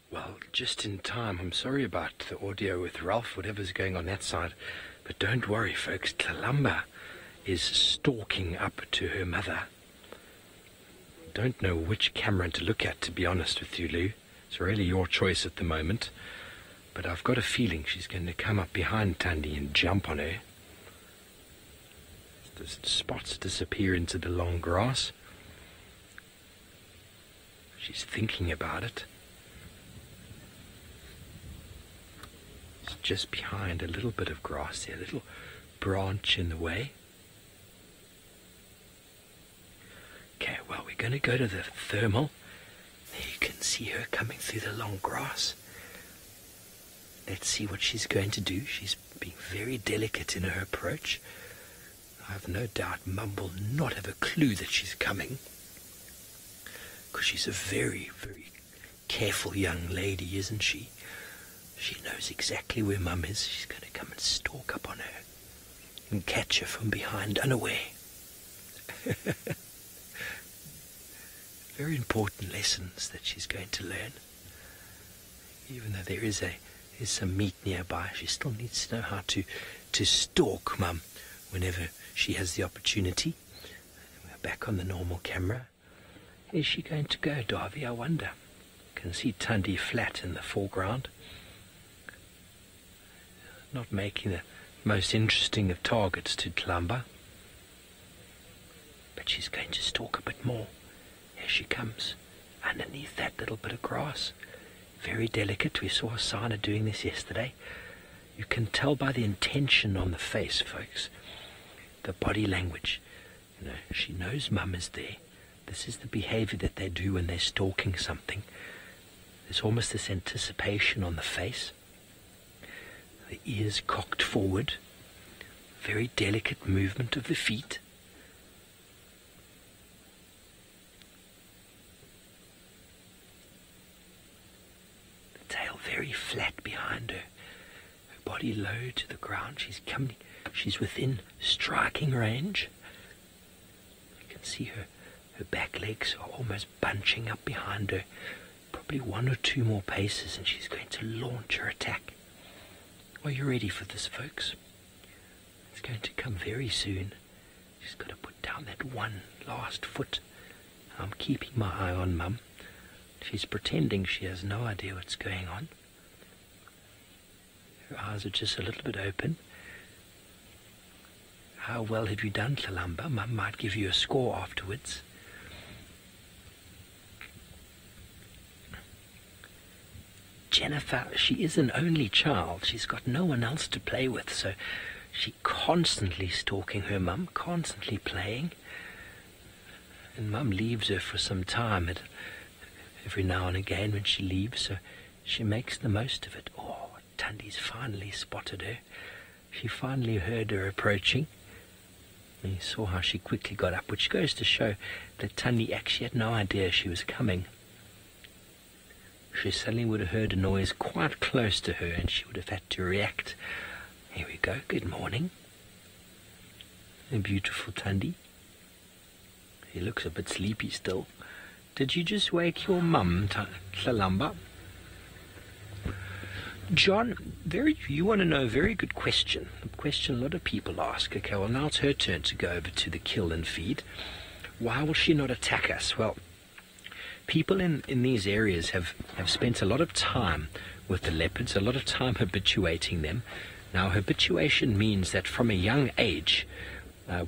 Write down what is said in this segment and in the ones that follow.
Well, just in time. I'm sorry about the audio with Ralph, whatever's going on that side. But don't worry, folks. Tlalamba is stalking up to her mother. Don't know which camera to look at, to be honest with you, Lou. It's really your choice at the moment. But I've got a feeling she's going to come up behind Thandi and jump on her. The spots disappear into the long grass. She's thinking about it. It's just behind a little bit of grass there, a little branch in the way. Okay, well, we're going to go to the thermal. There you can see her coming through the long grass. Let's see what she's going to do. She's being very delicate in her approach. I have no doubt Mum will not have a clue that she's coming, because she's a very, very careful young lady, isn't she? She knows exactly where Mum is. She's going to come and stalk up on her and catch her from behind, unaware. Very important lessons that she's going to learn. Even though there is some meat nearby, she still needs to know how to stalk Mum whenever she has the opportunity. We're back on the normal camera. Is she going to go, Davy? I wonder. You can see Thandi flat in the foreground. Not making the most interesting of targets to Tlalamba. But she's going to stalk a bit more. Here she comes, underneath that little bit of grass. Very delicate. We saw Savanah doing this yesterday. You can tell by the intention on the face, folks. The body language. You know, she knows Mum is there. This is the behavior that they do when they're stalking something. There's almost this anticipation on the face. The ears cocked forward. Very delicate movement of the feet. The tail very flat behind her. Her body low to the ground. She's within striking range. You can see her back legs are almost bunching up behind her. Probably 1 or 2 more paces and she's going to launch her attack. Are you ready for this, folks? It's going to come very soon. She's got to put down that one last foot. I'm keeping my eye on Mum. She's pretending she has no idea what's going on. Her eyes are just a little bit open. How well have you done, Tlalamba? Mum might give you a score afterwards. Jennifer, she is an only child. She's got no one else to play with, so she's constantly stalking her Mum, constantly playing. And Mum leaves her for some time every now and again when she leaves, so she makes the most of it. Oh, Thandi's finally spotted her. She finally heard her approaching. And you saw how she quickly got up, which goes to show that Thandi actually had no idea she was coming. She suddenly would have heard a noise quite close to her and she would have had to react. Here we go. Good morning. A beautiful Thandi. He looks a bit sleepy still. Did you just wake your mum, Tlalamba? John, you want to know a very good question. A question a lot of people ask. Okay, well now it's her turn to go over to the kill and feed. Why will she not attack us? Well, people in these areas have spent a lot of time with the leopards, a lot of time habituating them. Now, habituation means that from a young age,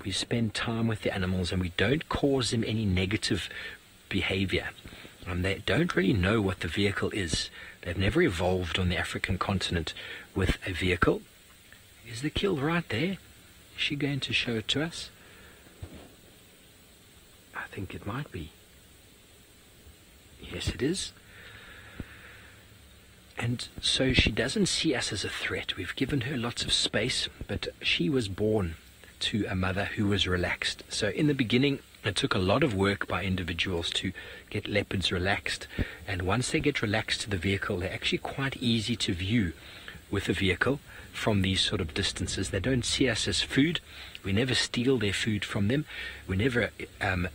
we spend time with the animals and we don't cause them any negative behavior. They don't really know what the vehicle is. They've never evolved on the African continent with a vehicle. Is the kill right there? Is she going to show it to us? I think it might be. Yes, it is. And so she doesn't see us as a threat. We've given her lots of space, but she was born to a mother who was relaxed. So in the beginning, it took a lot of work by individuals to get leopards relaxed. And once they get relaxed to the vehicle, they're actually quite easy to view with a vehicle from these sort of distances. They don't see us as food. We never steal their food from them. We never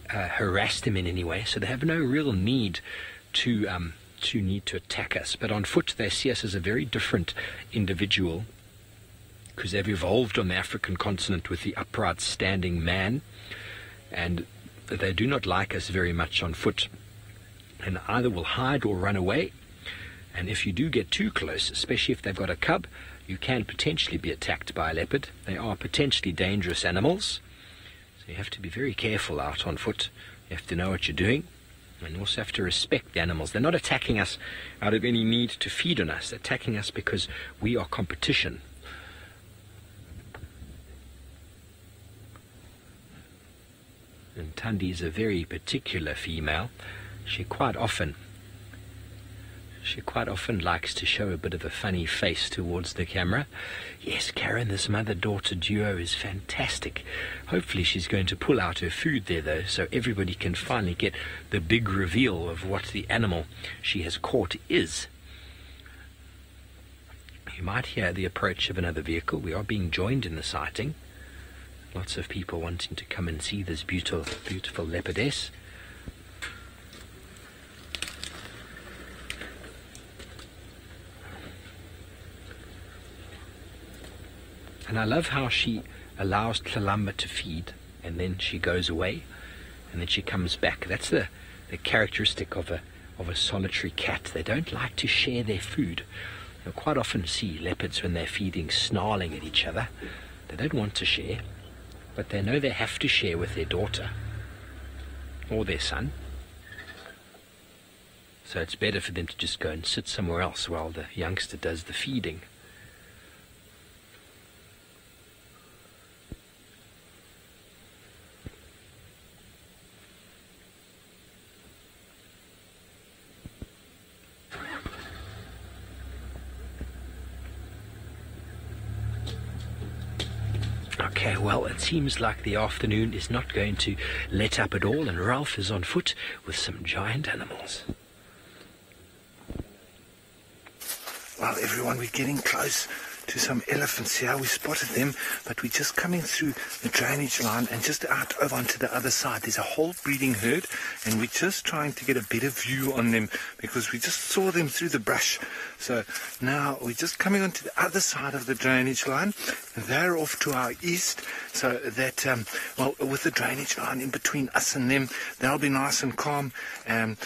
harass them in any way. So they have no real need to to need to attack us. But on foot, they see us as a very different individual, because they've evolved on the African continent with the upright standing man, and they do not like us very much on foot, and either will hide or run away. And if you do get too close, especially if they've got a cub, you can potentially be attacked by a leopard. They are potentially dangerous animals, so you have to be very careful out on foot. You have to know what you're doing, and also have to respect the animals. They're not attacking us out of any need to feed on us. They're attacking us because we are competition. And Tundi is a very particular female. She quite often likes to show a bit of a funny face towards the camera. Yes, Karen, this mother-daughter duo is fantastic. Hopefully she's going to pull out her food there, though, so everybody can finally get the big reveal of what the animal she has caught is. You might hear the approach of another vehicle. We are being joined in the sighting. Lots of people wanting to come and see this beautiful, beautiful leopardess. And I love how she allows Tlalamba to feed, and then she goes away, and then she comes back. That's the characteristic of a solitary cat. They don't like to share their food. You'll quite often see leopards when they're feeding snarling at each other. They don't want to share, but they know they have to share with their daughter or their son. So it's better for them to just go and sit somewhere else while the youngster does the feeding. Okay, well, it seems like the afternoon is not going to let up at all, and Ralph is on foot with some giant animals. Well, everyone, we're getting close to some elephants here. We spotted them, but we're just coming through the drainage line and just out over onto the other side. There's a whole breeding herd, and we're just trying to get a better view on them because we just saw them through the brush. So now we're just coming onto the other side of the drainage line. They're off to our east, so that, well, with the drainage line in between us and them, they'll be nice and calm, and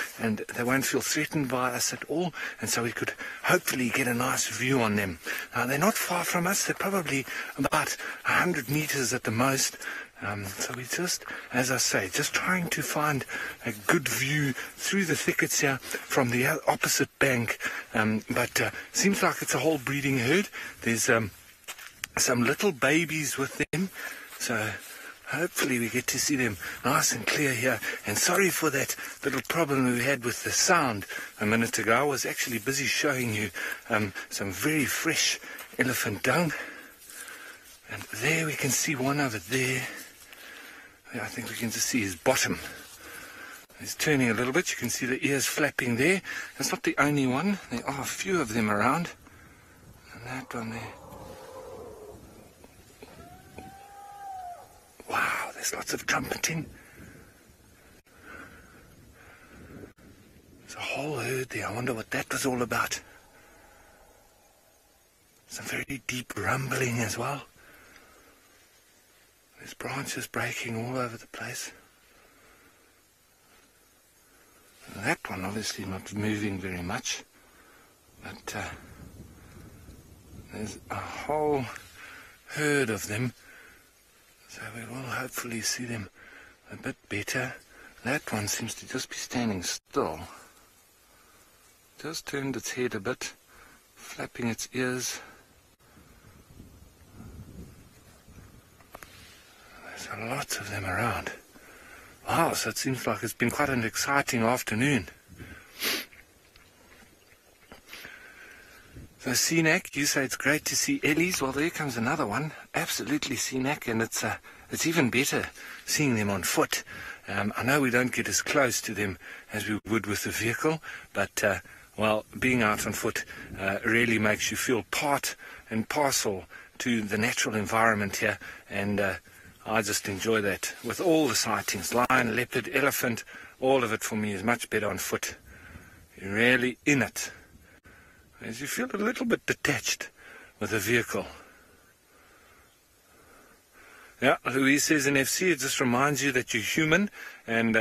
they won't feel threatened by us at all, and so we could hopefully get a nice view on them. Now, they're not far from us. They're probably about 100 meters at the most. So we just, as I say, just trying to find a good view through the thickets here from the opposite bank. But seems like it's a whole breeding herd. There's some little babies with them. So hopefully we get to see them nice and clear here. And sorry for that little problem we had with the sound a minute ago. I was actually busy showing you some very fresh elephant dung. And there we can see one over there. I think we can just see his bottom. He's turning a little bit. You can see the ears flapping there. That's not the only one. There are a few of them around. And that one there. Wow, there's lots of trumpeting. There's a whole herd there. I wonder what that was all about. Some very deep rumbling as well. There's branches breaking all over the place. And that one obviously not moving very much. But there's a whole herd of them. So we will hopefully see them a bit better. That one seems to just be standing still. Just turned its head a bit, flapping its ears. There's lots of them around. Wow, so it seems like it's been quite an exciting afternoon. So Seanak, you say it's great to see Ellies. Well, there comes another one. Absolutely Seanak, and it's even better seeing them on foot. I know we don't get as close to them as we would with the vehicle, but well, being out on foot really makes you feel part and parcel to the natural environment here, and I just enjoy that. With all the sightings, lion, leopard, elephant, all of it for me is much better on foot. You're really in it. As you feel a little bit detached with the vehicle. Yeah, Louise says in FC, it just reminds you that you're human, and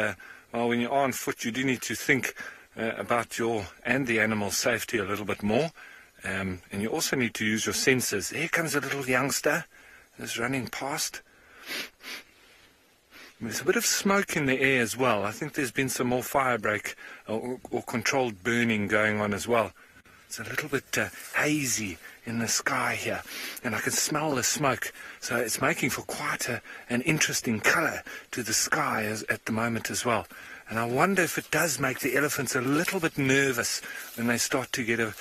well, when you're on foot, you do need to think about your and the animal's safety a little bit more, and you also need to use your senses. Here comes a little youngster that's running past. There's a bit of smoke in the air as well. I think there's been some more fire break or controlled burning going on as well. It's a little bit hazy in the sky here, and I can smell the smoke, so it's making for quite an interesting colour to the sky at the moment as well. And I wonder if it does make the elephants a little bit nervous when they start to get a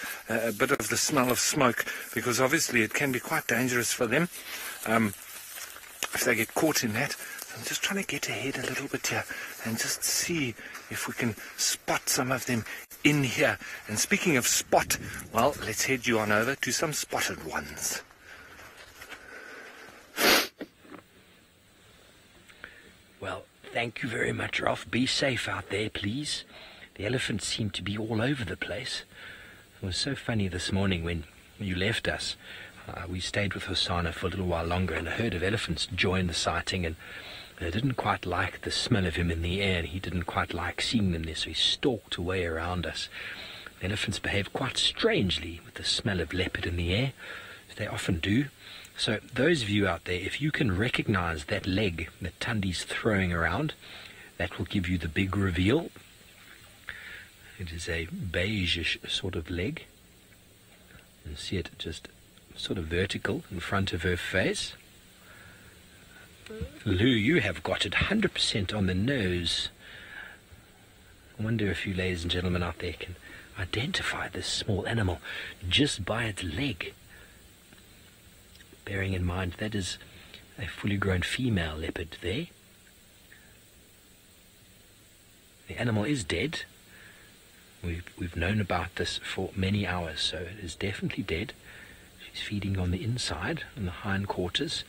bit of the smell of smoke, because obviously it can be quite dangerous for them if they get caught in that. I'm just trying to get ahead a little bit here and just see if we can spot some of them in here. And speaking of spot, well, let's head you on over to some spotted ones. Well, thank you very much, Ralph. Be safe out there, please. The elephants seem to be all over the place. It was so funny this morning when you left us. We stayed with Savanah for a little while longer, and a herd of elephants joined the sighting, and they didn't quite like the smell of him in the air, and he didn't quite like seeing them there, so he stalked away around us. The elephants behave quite strangely with the smell of leopard in the air, as they often do. So those of you out there, if you can recognize that leg that Tundi's throwing around, that will give you the big reveal. It is a beige-ish sort of leg. You see it just sort of vertical in front of her face. Lou, you have got it 100% on the nose. I wonder if you ladies and gentlemen out there can identify this small animal just by its leg. Bearing in mind that is a fully grown female leopard there. The animal is dead. We've known about this for many hours, so it is definitely dead. She's feeding on the inside, on the hindquarters.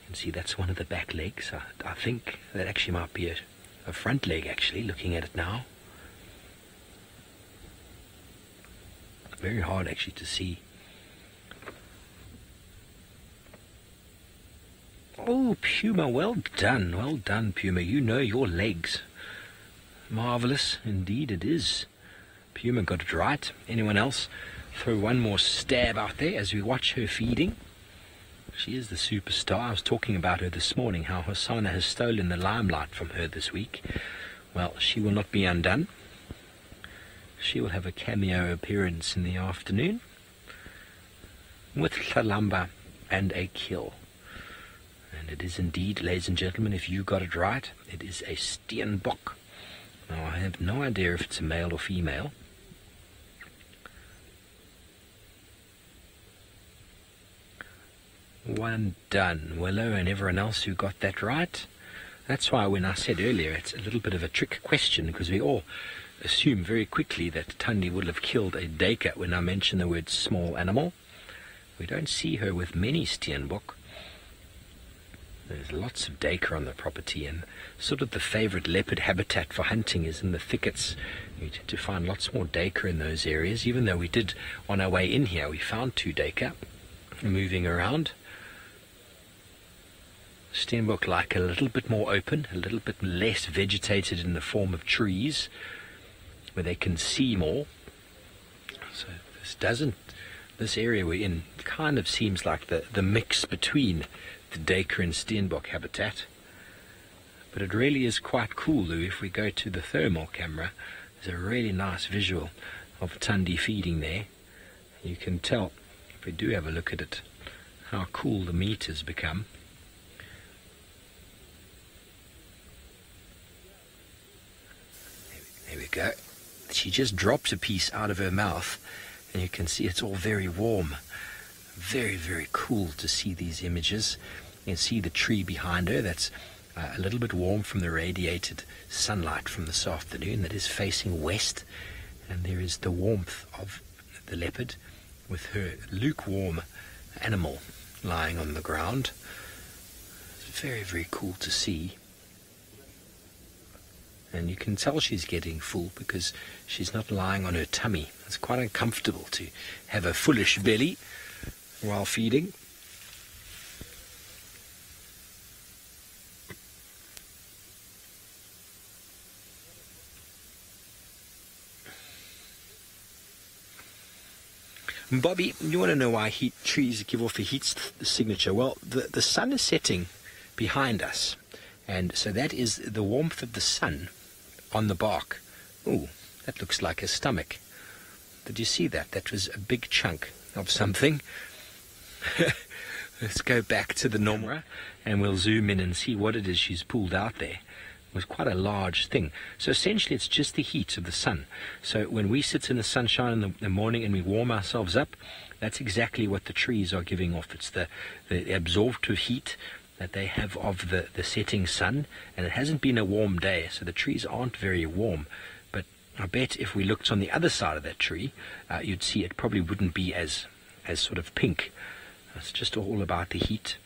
You can see that's one of the back legs. I think that actually might be a front leg, actually, looking at it now. Very hard, actually, to see. Oh, Puma, well done, Puma. You know your legs. Marvellous, indeed it is. Puma got it right. Anyone else? Throw one more stab out there as we watch her feeding. She is the superstar. I was talking about her this morning, how Savanah has stolen the limelight from her this week. Well, she will not be undone. She will have a cameo appearance in the afternoon with Hlalamba and a kill. And it is indeed, ladies and gentlemen, if you got it right, it is a Steenbok. Now, I have no idea if it's a male or female. One done. Willow and everyone else who got that right. That's why when I said earlier it's a little bit of a trick question, because we all assume very quickly that Tundi would have killed a duiker when I mention the word small animal. We don't see her with many Steenbok. There's lots of duiker on the property, and sort of the favorite leopard habitat for hunting is in the thickets. You tend to find lots more duiker in those areas, even though we did, on our way in here, we found 2 duiker moving around. Steenbok like a little bit more open, a little bit less vegetated in the form of trees, where they can see more. So this area we're in kind of seems like the mix between the duiker and Steenbok habitat. But it really is quite cool, Lou. If we go to the thermal camera, there's a really nice visual of Tundi feeding there. You can tell, if we do have a look at it, how cool the meat has become. There we go. She just drops a piece out of her mouth, and you can see it's all very warm. Very, very cool to see these images. You can see the tree behind her that's a little bit warm from the radiated sunlight from this afternoon that is facing west. And there is the warmth of the leopard with her lukewarm animal lying on the ground. It's very, very cool to see. And you can tell she's getting full because she's not lying on her tummy. It's quite uncomfortable to have a fullish belly while feeding. Bobby, you want to know why trees give off a heat signature? Well, the sun is setting behind us, and so that is the warmth of the sun on the bark. Ooh, that looks like a stomach. Did you see that? That was a big chunk of something. Let's go back to the normal, and we'll zoom in and see what it is she's pulled out there. It was quite a large thing. So essentially it's just the heat of the sun. So when we sit in the sunshine in the morning and we warm ourselves up, that's exactly what the trees are giving off. It's the absorptive heat that they have of the setting sun, and it hasn't been a warm day, so the trees aren't very warm. But I bet if we looked on the other side of that tree, you'd see it probably wouldn't be as sort of pink. It's just all about the heat,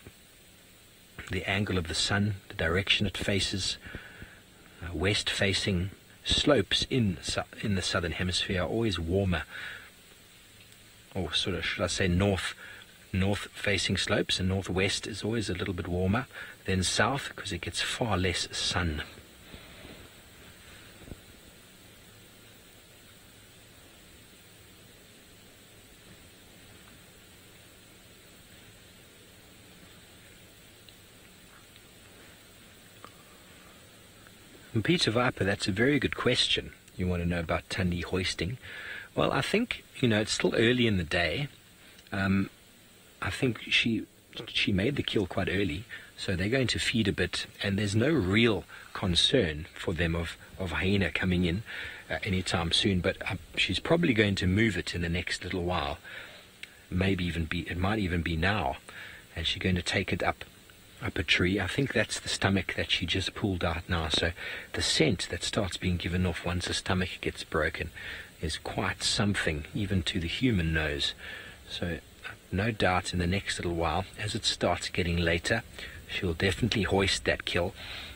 the angle of the sun, the direction it faces. West-facing slopes in the southern hemisphere are always warmer, or sort of, should I say, north-facing slopes, and northwest is always a little bit warmer than south because it gets far less sun. And Peter Viper, that's a very good question. You want to know about Tundi hoisting. Well, I think, it's still early in the day. I think she made the kill quite early, so they're going to feed a bit, and there's no real concern for them of hyena coming in anytime soon, but she's probably going to move it in the next little while. It might even be now, and she's going to take it up a tree. I think that's the stomach that she just pulled out now. So the scent that starts being given off once the stomach gets broken is quite something, even to the human nose. So no doubt in the next little while, as it starts getting later, she'll definitely hoist that kill.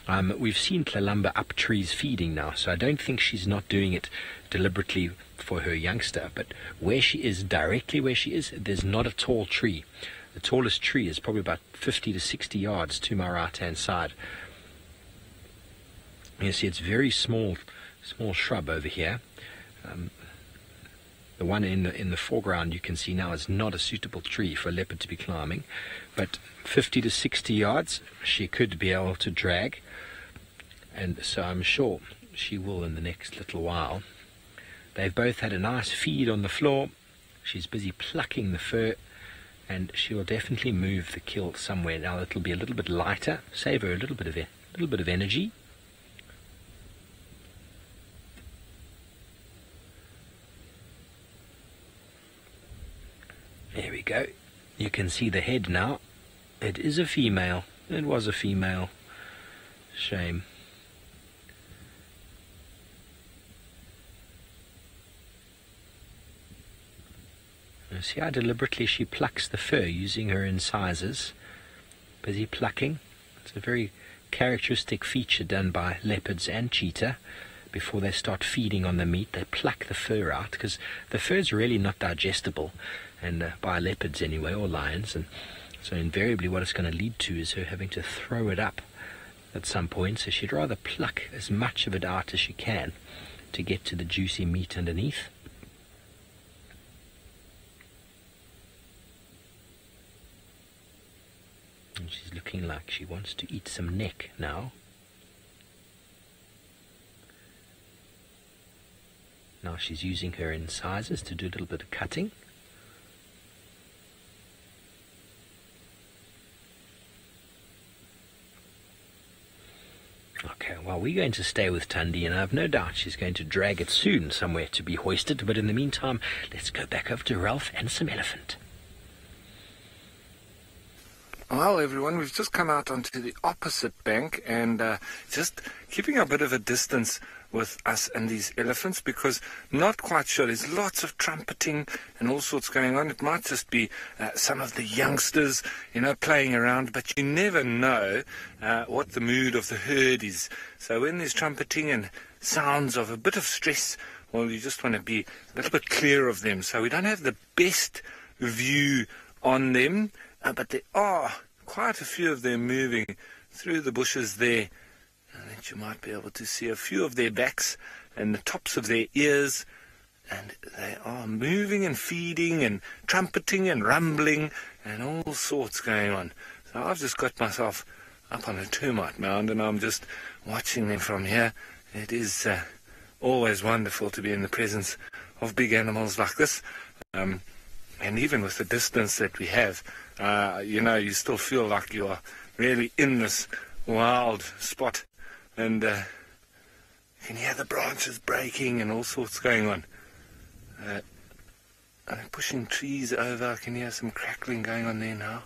We've seen Tlalamba up trees feeding now, so I don't think she's not doing it deliberately for her youngster. But directly where she is, there's not a tall tree. The tallest tree is probably about 50 to 60 yards to my right-hand side. You see, it's very small shrub over here. The one in the foreground you can see now is not a suitable tree for a leopard to be climbing, but 50 to 60 yards she could be able to drag, and so I'm sure she will in the next little while. They've both had a nice feed on the floor. She's busy plucking the fur, and she will definitely move the kill somewhere. Now it'll be a little bit lighter, save her a little bit of energy. There we go. You can see the head now. It is a female. It was a female. Shame. See how deliberately she plucks the fur using her incisors. Busy plucking. It's a very characteristic feature done by leopards and cheetah. Before they start feeding on the meat, they pluck the fur out, because the fur is really not digestible, and by leopards anyway, or lions. And so invariably what it's going to lead to is her having to throw it up at some point. So she'd rather pluck as much of it out as she can to get to the juicy meat underneath. And she's looking like she wants to eat some neck now. Now she's using her incisors to do a little bit of cutting. Okay, well, we're going to stay with Tundi, and I have no doubt she's going to drag it soon somewhere to be hoisted. But in the meantime, let's go back over to Ralph and some elephant. Well, everyone, we've just come out onto the opposite bank and just keeping a bit of a distance with us and these elephants, because not quite sure. There's lots of trumpeting and all sorts going on. It might just be some of the youngsters, playing around, but you never know what the mood of the herd is. So when there's trumpeting and sounds of a bit of stress, well, you just want to be a little bit clear of them. So we don't have the best view on them, but there are quite a few of them moving through the bushes there. And that you might be able to see a few of their backs and the tops of their ears. And they are moving and feeding and trumpeting and rumbling and all sorts going on. So I've just got myself up on a termite mound and I'm just watching them from here. It is always wonderful to be in the presence of big animals like this. And even with the distance that we have, you still feel like you are really in this wild spot. And you can hear the branches breaking and all sorts going on. I'm pushing trees over. I can hear some crackling going on there now.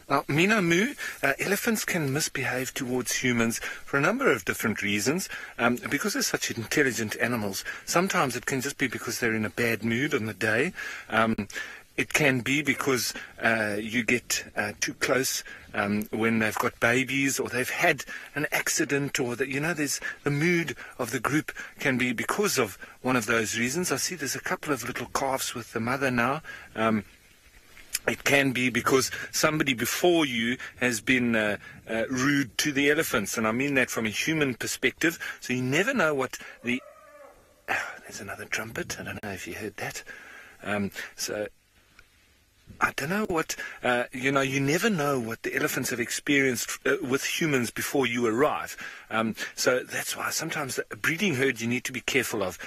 Now, Mina Mu, elephants can misbehave towards humans for a number of different reasons. Because they're such intelligent animals, sometimes it can just be because they're in a bad mood on the day. It can be because you get too close when they've got babies or they've had an accident, or that, there's the mood of the group can be because of one of those reasons. I see there's a couple of little calves with the mother now. It can be because somebody before you has been rude to the elephants, and I mean that from a human perspective. So you never know what the... there's another trumpet. I don't know if you heard that. So I don't know what... you never know what the elephants have experienced with humans before you arrive. So that's why sometimes a breeding herd you need to be careful of,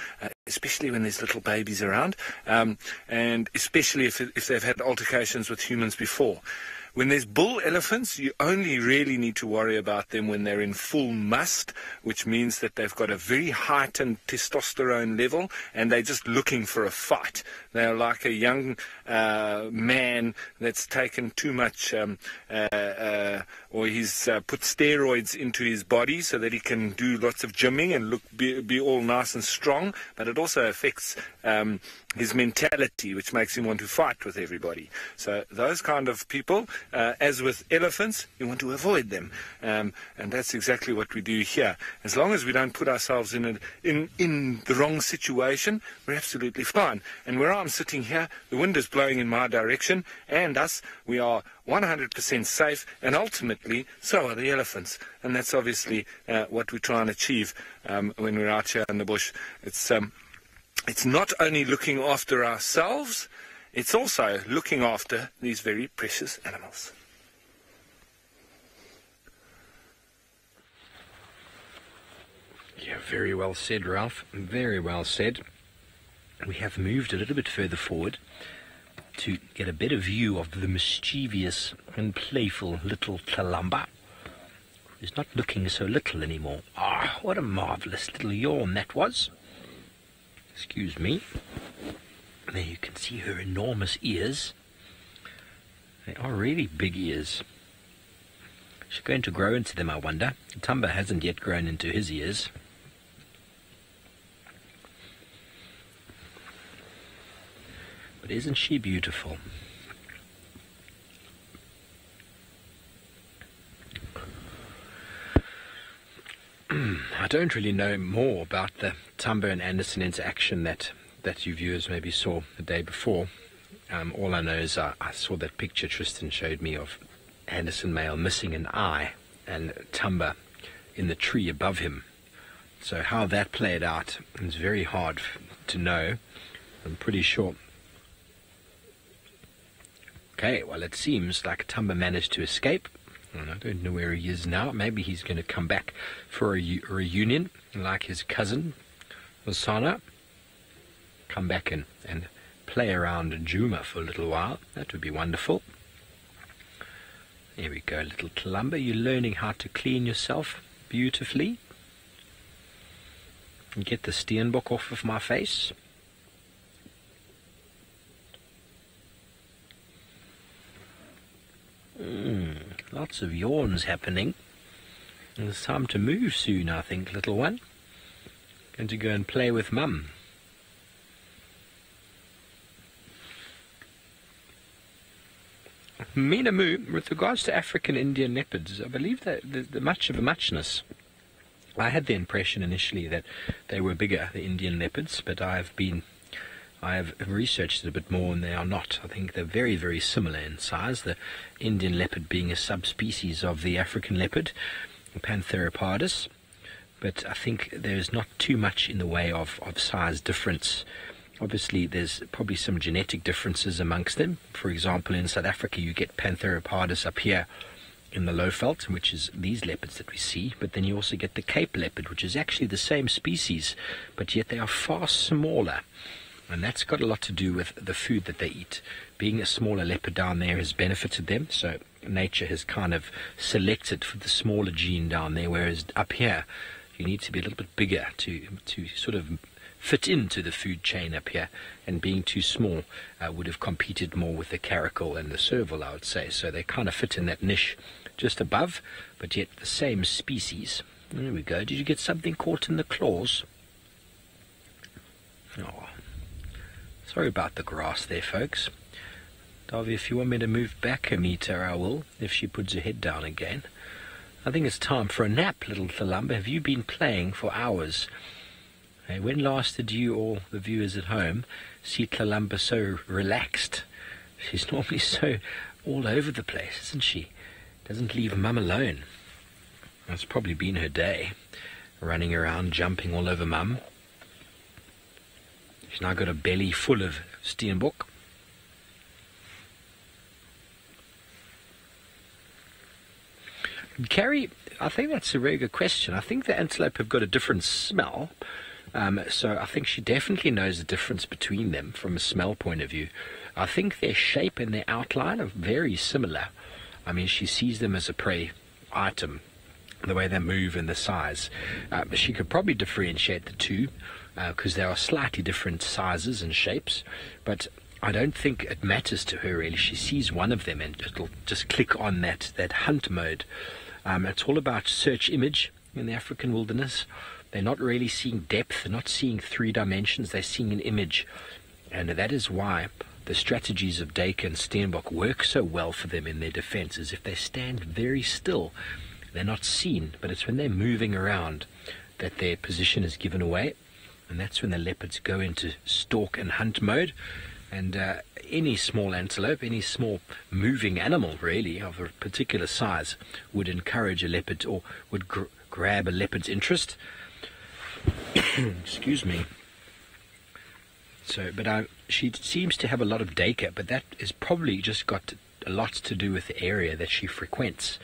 especially when there's little babies around, and especially if they've had altercations with humans before. When there's bull elephants, you only really need to worry about them when they're in full must, which means that they've got a very heightened testosterone level and they're just looking for a fight. They're like a young man that's taken too much, or he's put steroids into his body so that he can do lots of gymming and be all nice and strong, but it also affects his mentality, which makes him want to fight with everybody. So those kind of people, as with elephants, you want to avoid them. And that's exactly what we do here. As long as we don't put ourselves in the wrong situation, we're absolutely fine. And where I'm sitting here, the wind is blowing in my direction, and we are 100% safe, and ultimately, so are the elephants. And that's obviously what we try and achieve when we're out here in the bush. It's not only looking after ourselves, it's also looking after these very precious animals. Yeah, very well said, Ralph. Very well said. We have moved a little bit further forward to get a better view of the mischievous and playful little Kalamba. He's not looking so little anymore. Ah, what a marvellous little yawn that was. Excuse me. There you can see her enormous ears. They are really big ears. She's going to grow into them, I wonder. Tumba hasn't yet grown into his ears. But isn't she beautiful? I don't really know more about the Tumba and Anderson interaction that you viewers maybe saw the day before. All I know is I saw that picture Tristan showed me of Anderson male missing an eye and Tumba in the tree above him. So how that played out is very hard to know. I'm pretty sure. Okay, well, it seems like Tumba managed to escape. I don't know where he is now. Maybe he's going to come back for a reunion like his cousin, Savanah. Come back and play around Juma for a little while. That would be wonderful. There we go, little Kalamba. You're learning how to clean yourself beautifully. And get the steenbok off of my face. Lots of yawns happening. And it's time to move soon, I think, little one. Going to go and play with Mum. Mina Moo, with regards to African Indian leopards, I believe that the much of a muchness. I had the impression initially that they were bigger, the Indian leopards, but I have researched it a bit more, and they are not. I think they're very, very similar in size, the Indian leopard being a subspecies of the African leopard, Pantheropardus. But I think there's not too much in the way of size difference. Obviously, there's probably some genetic differences amongst them. For example, in South Africa, you get Pantheropardus up here in the Lowveld, which is these leopards that we see. But then you also get the Cape leopard, which is actually the same species, but yet they are far smaller. And that's got a lot to do with the food that they eat. Being a smaller leopard down there has benefited them, so nature has kind of selected for the smaller gene down there, whereas up here, you need to be a little bit bigger to sort of fit into the food chain up here, and being too small would have competed more with the caracal and the serval, I would say. So they kind of fit in that niche just above, but yet the same species. There we go. Did you get something caught in the claws? Oh, sorry about the grass there, folks. Davy, if you want me to move back a meter, I will, if she puts her head down again. I think it's time for a nap, little Thalamba. Have you been playing for hours? Hey, when last did you or the viewers at home see Thalamba so relaxed? She's normally so all over the place, isn't she? Doesn't leave Mum alone. That's probably been her day, running around, jumping all over Mum. She's now got a belly full of steenbok. Carrie, I think that's a very good question. I think the antelope have got a different smell. So I think she definitely knows the difference between them from a smell point of view. I think their shape and their outline are very similar. I mean, she sees them as a prey item, the way they move and the size. She could probably differentiate the two because they are slightly different sizes and shapes. But I don't think it matters to her, really. She sees one of them and it'll just click on that hunt mode. It's all about search image in the African wilderness. They're not really seeing depth, they're not seeing 3 dimensions, they're seeing an image. And that is why the strategies of Dacre and Steenbok work so well for them in their defense, is if they stand very still, they're not seen, but it's when they're moving around that their position is given away. And that's when the leopards go into stalk and hunt mode. And any small antelope, any small moving animal, really, of a particular size, would encourage a leopard, or would grab a leopard's interest. Excuse me. So, but she seems to have a lot of Dacre, but that is probably just got a lot to do with the area that she frequents.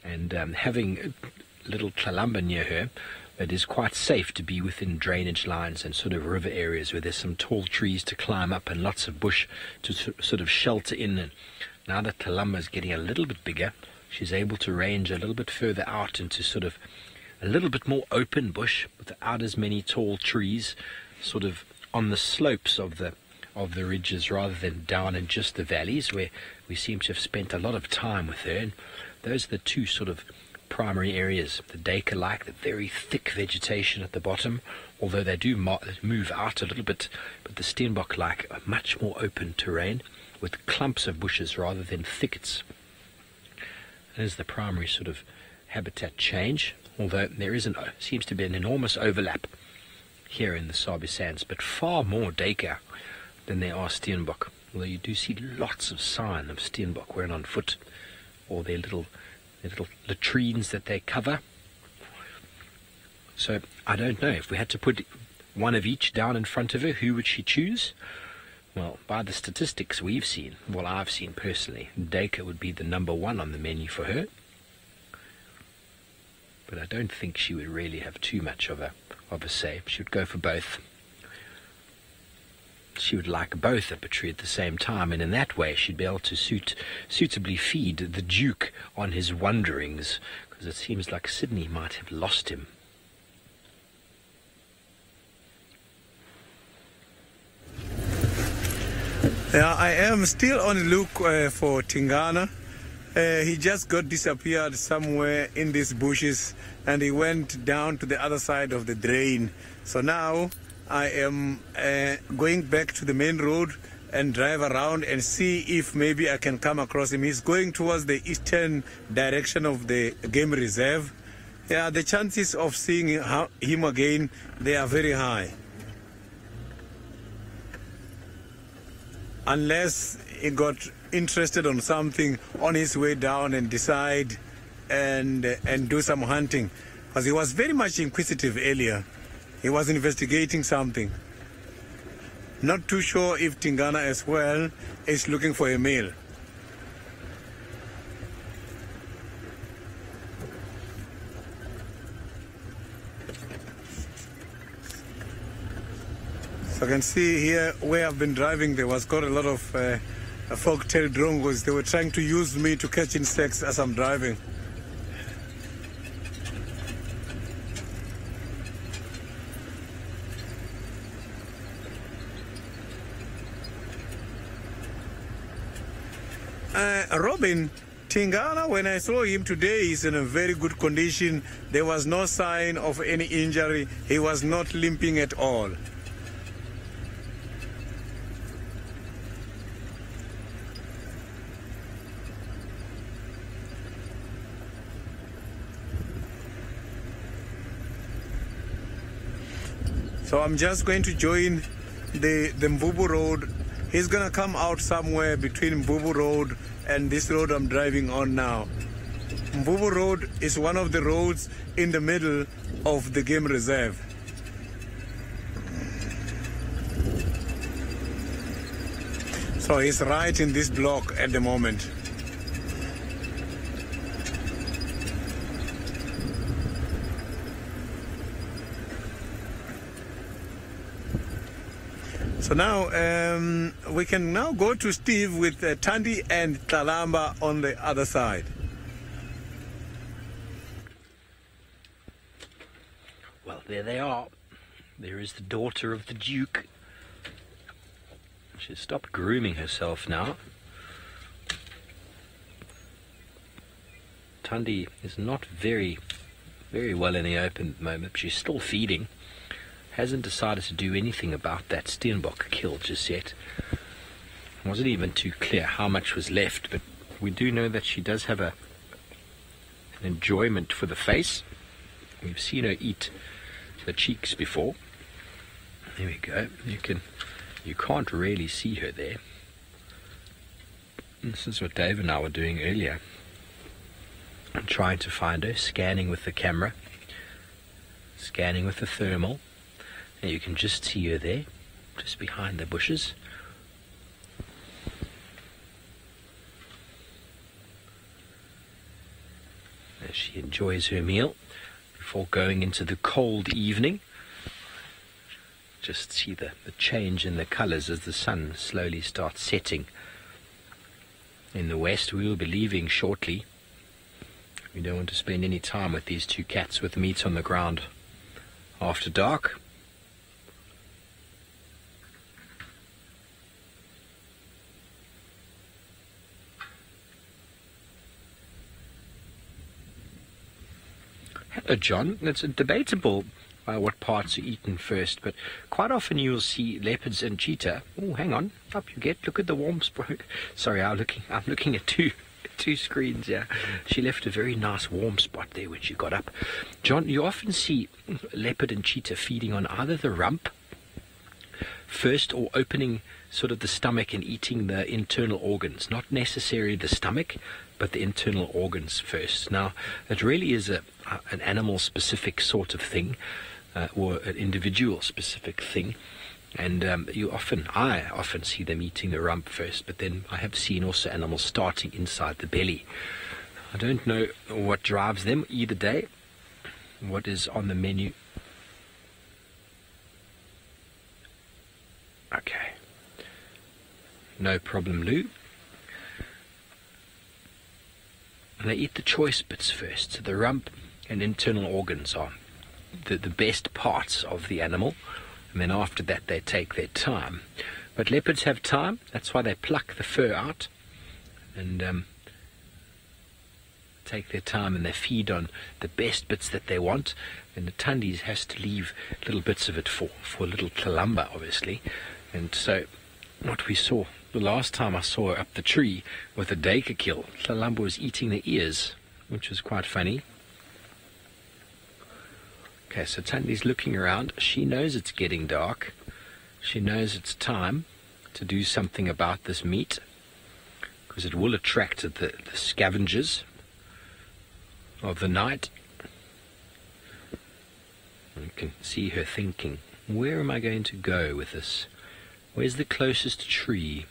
And having little Thalamba near her, it is quite safe to be within drainage lines and sort of river areas where there's some tall trees to climb up and lots of bush to sort of shelter in. And now that Thalamba is getting a little bit bigger, she's able to range a little bit further out into sort of a little bit more open bush without as many tall trees, sort of on the slopes of the ridges rather than down in just the valleys, where we seem to have spent a lot of time with her. And those are the two sort of primary areas. The Dacre-like, the very thick vegetation at the bottom, although they do move out a little bit, but the Steenbok-like are much more open terrain with clumps of bushes rather than thickets. There's the primary sort of habitat change, although there seems to be an enormous overlap here in the Sabi Sands, but far more Dacre than there are Steenbok, although you do see lots of sign of Steenbok when on foot, or their little latrines that they cover. So I don't know, if we had to put one of each down in front of her, who would she choose? Well, by the statistics we've seen, well, I've seen personally, Dacre would be the number 1 on the menu for her. But I don't think she would really have too much of a say. She would go for both. She would like both up a tree at the same time, and in that way she'd be able to suitably feed the Duke on his wanderings, because it seems like Sydney might have lost him. Yeah, I am still on the look for Tingana, He just got disappeared somewhere in these bushes, and he went down to the other side of the drain. So now I am going back to the main road and drive around and see if maybe I can come across him. He's going towards the eastern direction of the game reserve. Yeah, the chances of seeing him again, they are very high. Unless he got interested on something on his way down and decide and do some hunting. Because he was very much inquisitive earlier. He was investigating something. Not too sure if Tingana as well is looking for a meal. So I can see here where I've been driving, there was quite a lot of folk-tail drongos. They were trying to use me to catch insects as I'm driving. Robin, Tingana, when I saw him today, he's in a very good condition. There was no sign of any injury. He was not limping at all. So I'm just going to join the Mvubu Road. He's going to come out somewhere between Mvubu Road and this road I'm driving on now. Mvubu Road is one of the roads in the middle of the game reserve. So he's right in this block at the moment. So now we can now go to Steve with Thandi and Talamba on the other side. Well, there they are. There is the daughter of the Duke. She's stopped grooming herself now. Thandi is not very well in the open at the moment. She's still feeding. Hasn't decided to do anything about that Steenbok kill just yet. It wasn't even too clear how much was left, but we do know that she does have an enjoyment for the face. We've seen her eat the cheeks before. There we go. You can't really see her there. This is what Dave and I were doing earlier. I'm trying to find her, scanning with the camera, scanning with the thermal. And you can just see her there, just behind the bushes. As she enjoys her meal before going into the cold evening. Just see the change in the colours as the sun slowly starts setting. In the west, we will be leaving shortly. We don't want to spend any time with these two cats with meat on the ground after dark. Hello, John. It's debatable what parts are eaten first, but quite often you'll see leopards and cheetah. Oh, hang on. Up you get. Look at the warm spot. Sorry, I'm looking at two screens. Yeah, she left a very nice warm spot there when she got up. John, you often see leopard and cheetah feeding on either the rump first or opening sort of the stomach and eating the internal organs. Not necessarily the stomach, but the internal organs first. Now, it really is an animal-specific sort of thing, or an individual-specific thing. And I often see them eating the rump first, but then I have seen also animals starting inside the belly. I don't know what drives them either day, what is on the menu. Okay. No problem, Lou. And they eat the choice bits first. So the rump and internal organs are the best parts of the animal. And then after that, they take their time. But leopards have time. That's why they pluck the fur out. And take their time and they feed on the best bits that they want, and the Tandis has to leave little bits of it for little Kalamba, obviously. And so what we saw the last time I saw her up the tree with a duiker kill, Kalamba was eating the ears, which was quite funny. Okay, so Tandi's looking around. She knows it's getting dark. She knows it's time to do something about this meat, because it will attract the scavengers of the night. You can see her thinking, where am I going to go with this? Where's the closest tree?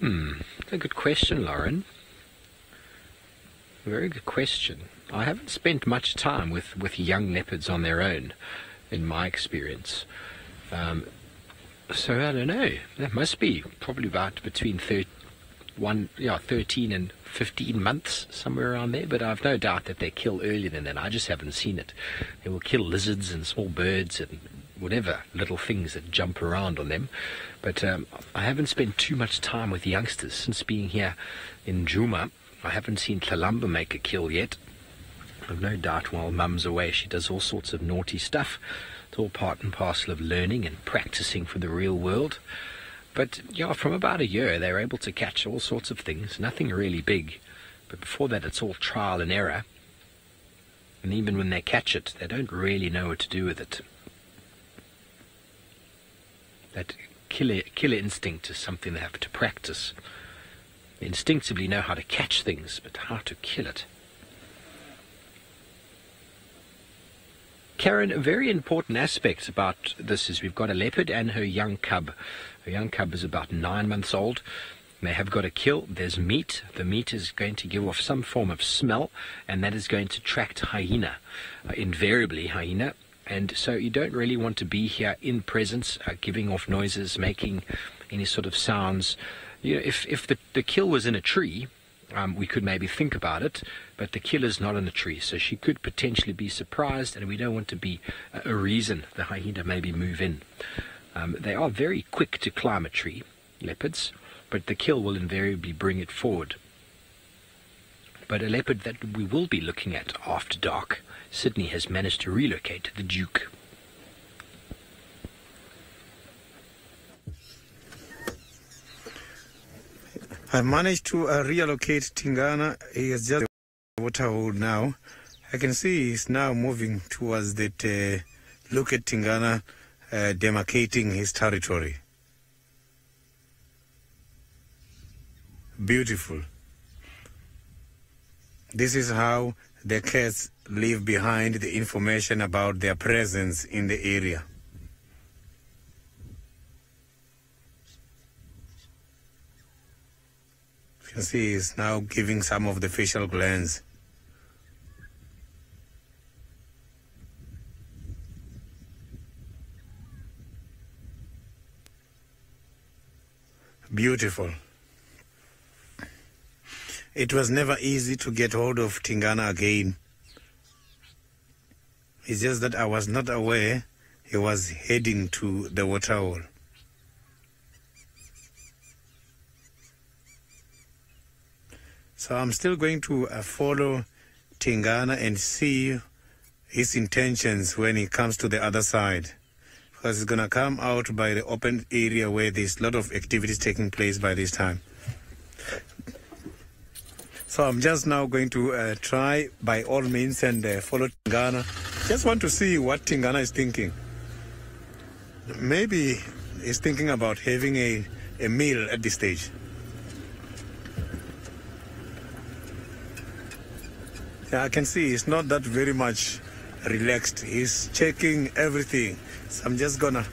That's a good question, Lauren. Very good question. I haven't spent much time with young leopards on their own, in my experience. So I don't know. That must be probably about between 13 and 15 months, somewhere around there. But I've no doubt that they kill earlier than that. I just haven't seen it. They will kill lizards and small birds and whatever little things that jump around on them. But I haven't spent too much time with youngsters since being here in Djuma. I haven't seen Kalamba make a kill yet. I've no doubt while Mum's away she does all sorts of naughty stuff. It's all part and parcel of learning and practicing for the real world. But yeah, from about a year they're able to catch all sorts of things, nothing really big. But before that it's all trial and error. And even when they catch it, they don't really know what to do with it. That killer instinct is something they have to practice. They instinctively know how to catch things, but how to kill it. Karen, a very important aspect about this is we've got a leopard and her young cub. Her young cub is about 9 months old. They have got a kill. There's meat. The meat is going to give off some form of smell, and that is going to attract hyena, invariably hyena. And so you don't really want to be here in presence, giving off noises, making any sort of sounds. You know, if the kill was in a tree, we could maybe think about it, but the kill is not in a tree, so she could potentially be surprised, and we don't want to be a reason the hyena maybe move in. They are very quick to climb a tree, leopards, but the kill will invariably bring it forward. But a leopard that we will be looking at after dark, Sydney has managed to relocate the Duke. I managed to relocate Tingana. He is just the water hole now. I can see he's now moving towards that. Look at Tingana demarcating his territory. Beautiful. This is how the cats leave behind the information about their presence in the area. You can see he's now giving some of the facial glands. Beautiful. It was never easy to get hold of Tingana again. It's just that I was not aware he was heading to the water hole. So I'm still going to follow Tingana and see his intentions when he comes to the other side. Because he's going to come out by the open area where there's a lot of activities taking place by this time. So I'm just now going to try by all means and follow Tingana. Just want to see what Tingana is thinking. Maybe he's thinking about having a meal at this stage. Yeah, I can see he's not that very much relaxed. He's checking everything. So I'm just gonna...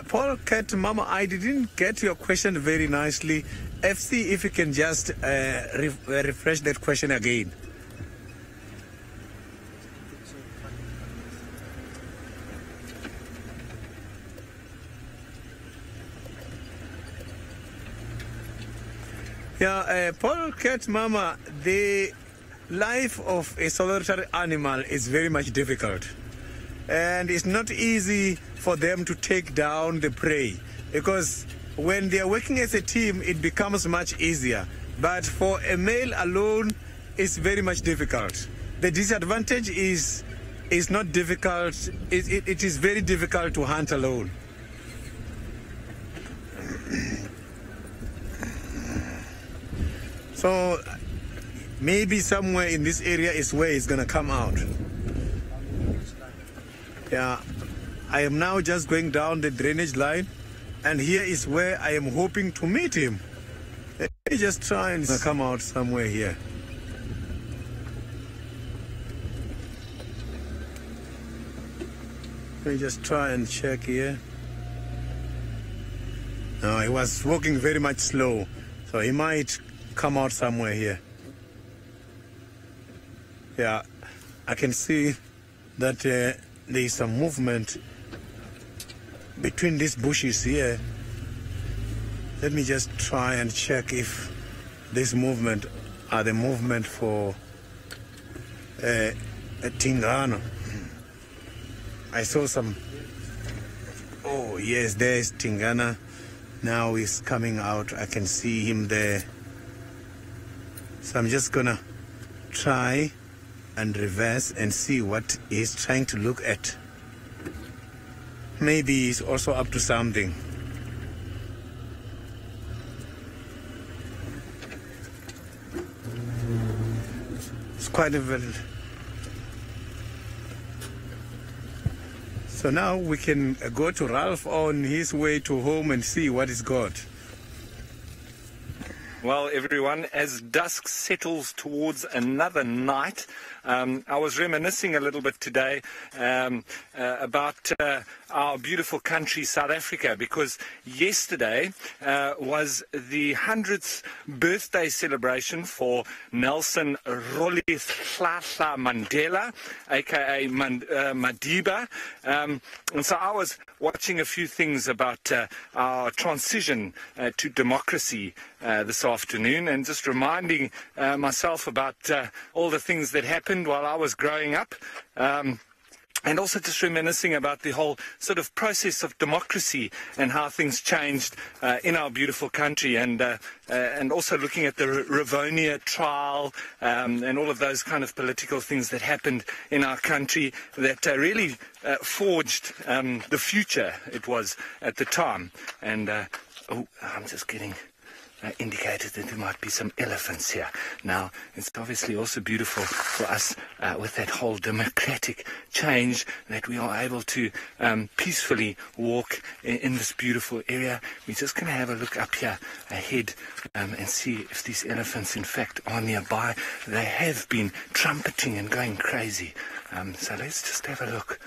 Paul Cat Mama, I didn't get your question very nicely. FC, if you can just refresh that question again. Yeah, polecat mama, the life of a solitary animal is very much difficult. And it's not easy for them to take down the prey, because when they are working as a team, it becomes much easier. But for a male alone, it's very much difficult. The disadvantage is not difficult. It is very difficult to hunt alone. So maybe somewhere in this area is where it's going to come out. Yeah, I am now just going down the drainage line, and here is where I am hoping to meet him. Let me just try and come out somewhere here. Let me just try and check here. No, he was walking very much slow, so he might come out somewhere here. Yeah, I can see that there is some movement between these bushes here. Let me just try and check if this movement are the movement for a Tingana. I saw some. Oh yes, there's Tingana. Now he's coming out. I can see him there. So I'm just gonna try and reverse and see what he's trying to look at. Maybe he's also up to something. It's quite a very... So now we can go to Ralph on his way to home and see what he's got. Well, everyone, as dusk settles towards another night, I was reminiscing a little bit today about our beautiful country, South Africa, because yesterday was the 100th birthday celebration for Nelson Rolihlahla Mandela, aka Madiba. And so I was watching a few things about our transition to democracy this afternoon, and just reminding myself about all the things that happened while I was growing up. And also just reminiscing about the whole sort of process of democracy and how things changed in our beautiful country, and also looking at the Rivonia trial and all of those kind of political things that happened in our country that really forged the future it was at the time. And oh, I'm just getting... indicated that there might be some elephants here. Now, it's obviously also beautiful for us with that whole democratic change that we are able to peacefully walk in this beautiful area. We're just going to have a look up here ahead and see if these elephants in fact are nearby. They have been trumpeting and going crazy. So let's just have a look.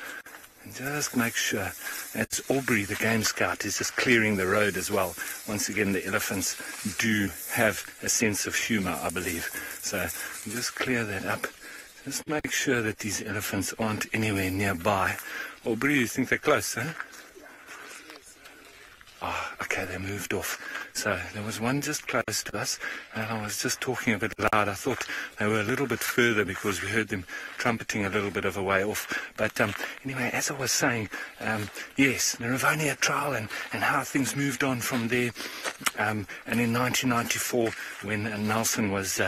Just make sure. That's Aubrey, the game scout, is just clearing the road as well. Once again, the elephants do have a sense of humor, I believe. So just clear that up. Just make sure that these elephants aren't anywhere nearby. Aubrey, you think they're close, huh? Oh, okay, they moved off. So there was one just close to us, and I was just talking a bit loud. I thought they were a little bit further because we heard them trumpeting a little bit of a way off. But anyway, as I was saying, yes, the Rivonia trial and how things moved on from there. And in 1994, when Nelson was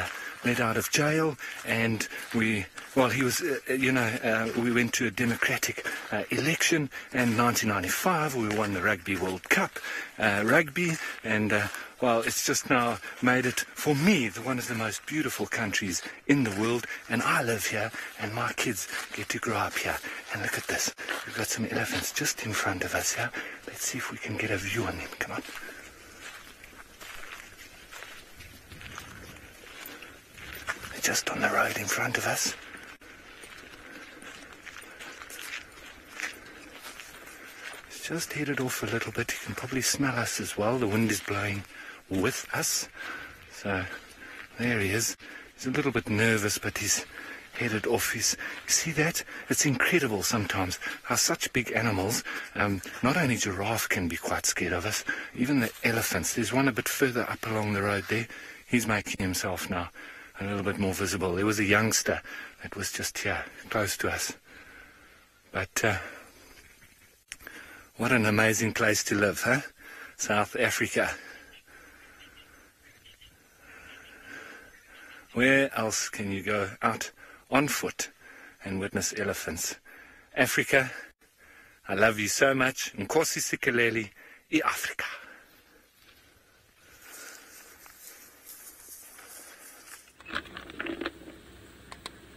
let out of jail, and we went to a democratic election, and 1995 we won the Rugby World Cup rugby, and well, it's just now made it, for me, one of the most beautiful countries in the world, and I live here, and my kids get to grow up here. And look at this, we've got some elephants just in front of us here. Let's see if we can get a view on them. Come on. Just on the road in front of us. It's just headed off a little bit. You can probably smell us as well. The wind is blowing with us. So there he is. He's a little bit nervous, but he's headed off. You see that? It's incredible sometimes how such big animals, not only giraffe can be quite scared of us, even the elephants. There's one a bit further up along the road there. He's making himself now a little bit more visible. There was a youngster that was just here, close to us. But what an amazing place to live, huh? South Africa. Where else can you go out on foot and witness elephants? Africa, I love you so much. Nkosi sikeleli, i-Afrika.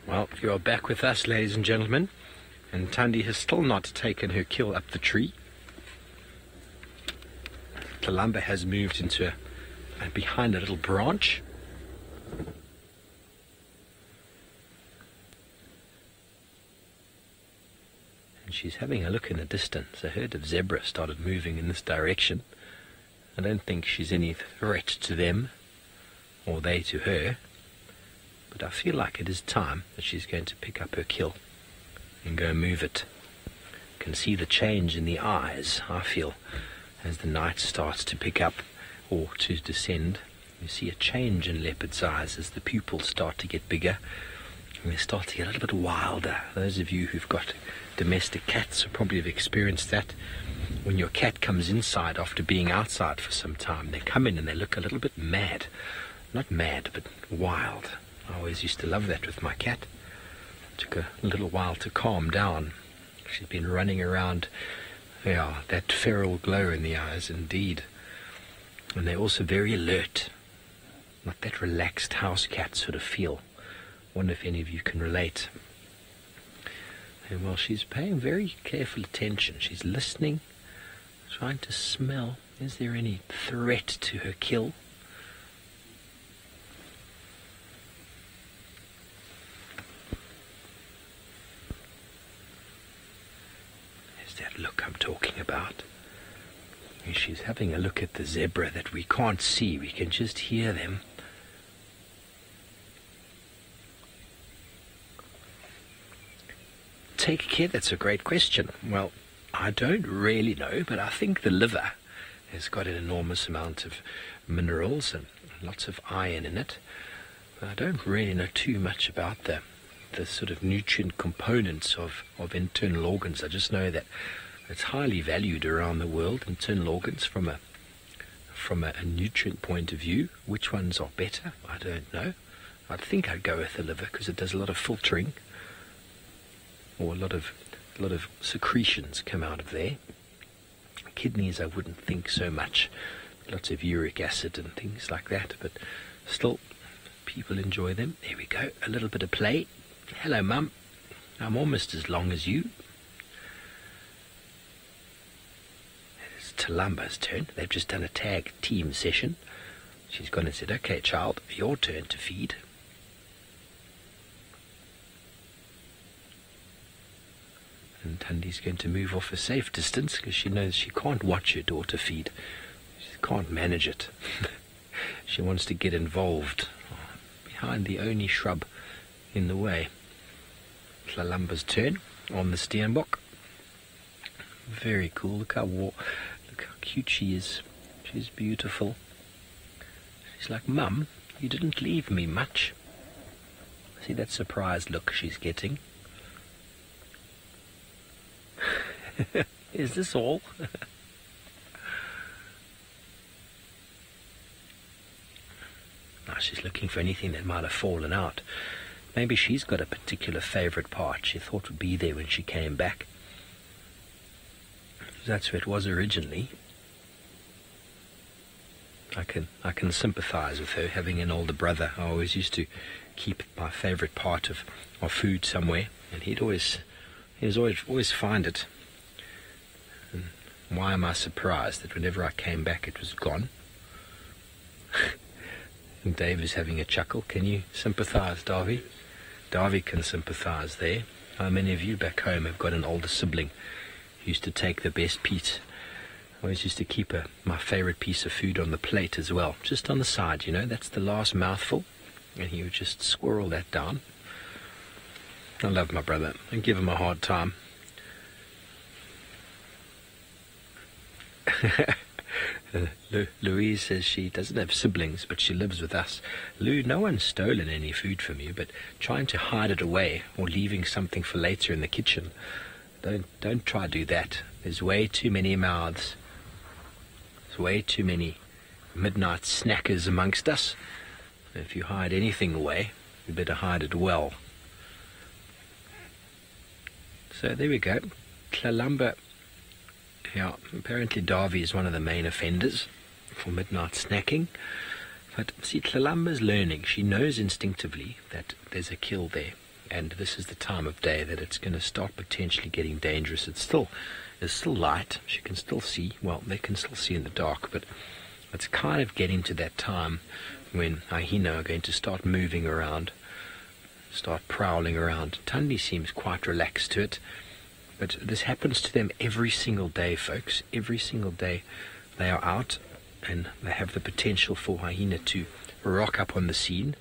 Well, you are back with us, ladies and gentlemen, and Thandi has still not taken her kill up the tree. Kalamba has moved into behind a little branch. And she's having a look in the distance. A herd of zebra started moving in this direction. I don't think she's any threat to them, or they to her. But I feel like it is time that she's going to pick up her kill and go move it. You can see the change in the eyes, I feel, as the night starts to pick up or to descend. You see a change in leopard's eyes as the pupils start to get bigger and they start to get a little bit wilder. Those of you who've got domestic cats will probably have experienced that. When your cat comes inside after being outside for some time, they come in and they look a little bit mad. Not mad, but wild. I always used to love that with my cat. It took a little while to calm down. She's been running around. Yeah, that feral glow in the eyes, indeed. And they're also very alert. Not that relaxed house cat sort of feel. Wonder if any of you can relate. And well, she's paying very careful attention. She's listening, trying to smell. Is there any threat to her kill? That look I'm talking about. She's having a look at the zebra that we can't see, we can just hear them. Take care, that's a great question. Well, I don't really know, but I think the liver has got an enormous amount of minerals and lots of iron in it. But I don't really know too much about the sort of nutrient components of internal organs. I just know that it's highly valued around the world, internal organs, from a nutrient point of view. Which ones are better, I don't know. I think I'd go with the liver because it does a lot of filtering, or a lot of secretions come out of there. Kidneys I wouldn't think so much. Lots of uric acid and things like that, but still people enjoy them. There we go, a little bit of play. Hello, Mum. I'm almost as long as you. It's Talamba's turn. They've just done a tag team session. She's gone and said, okay, child, your turn to feed. And Thandi's going to move off a safe distance because she knows she can't watch her daughter feed. She can't manage it. She wants to get involved behind the only shrub in the way. Talamba's turn on the steenbok. Very cool. Look how cute she is. She's beautiful. She's like, Mum, you didn't leave me much. See that surprised look she's getting? Is this all? Now she's looking for anything that might have fallen out. Maybe she's got a particular favourite part she thought would be there when she came back. That's where it was originally. I can sympathise with her, having an older brother. I always used to keep my favourite part of food somewhere, and he'd always find it. And why am I surprised that whenever I came back it was gone? And Dave is having a chuckle. Can you sympathise, Davy? Davy can sympathise there. How many of you back home have got an older sibling who used to take the best piece? I always used to keep my favourite piece of food on the plate as well, just on the side, you know, that's the last mouthful, and he would just squirrel that down. I love my brother and give him a hard time. Louise says she doesn't have siblings, but she lives with us. Lou, no one's stolen any food from you, but trying to hide it away or leaving something for later in the kitchen, don't try to do that. There's way too many mouths. There's way too many midnight snackers amongst us. If you hide anything away, you better hide it well. So there we go. Tlalamba. Yeah, apparently Davy is one of the main offenders for midnight snacking. But see, Tlalamba's learning. She knows instinctively that there's a kill there. And this is the time of day that it's going to start potentially getting dangerous. It's still light. She can still see. Well, they can still see in the dark. But it's kind of getting to that time when hyena are going to start moving around, start prowling around. Tundi seems quite relaxed to it. But this happens to them every single day, folks. Every single day they are out and they have the potential for hyena to rock up on the scene.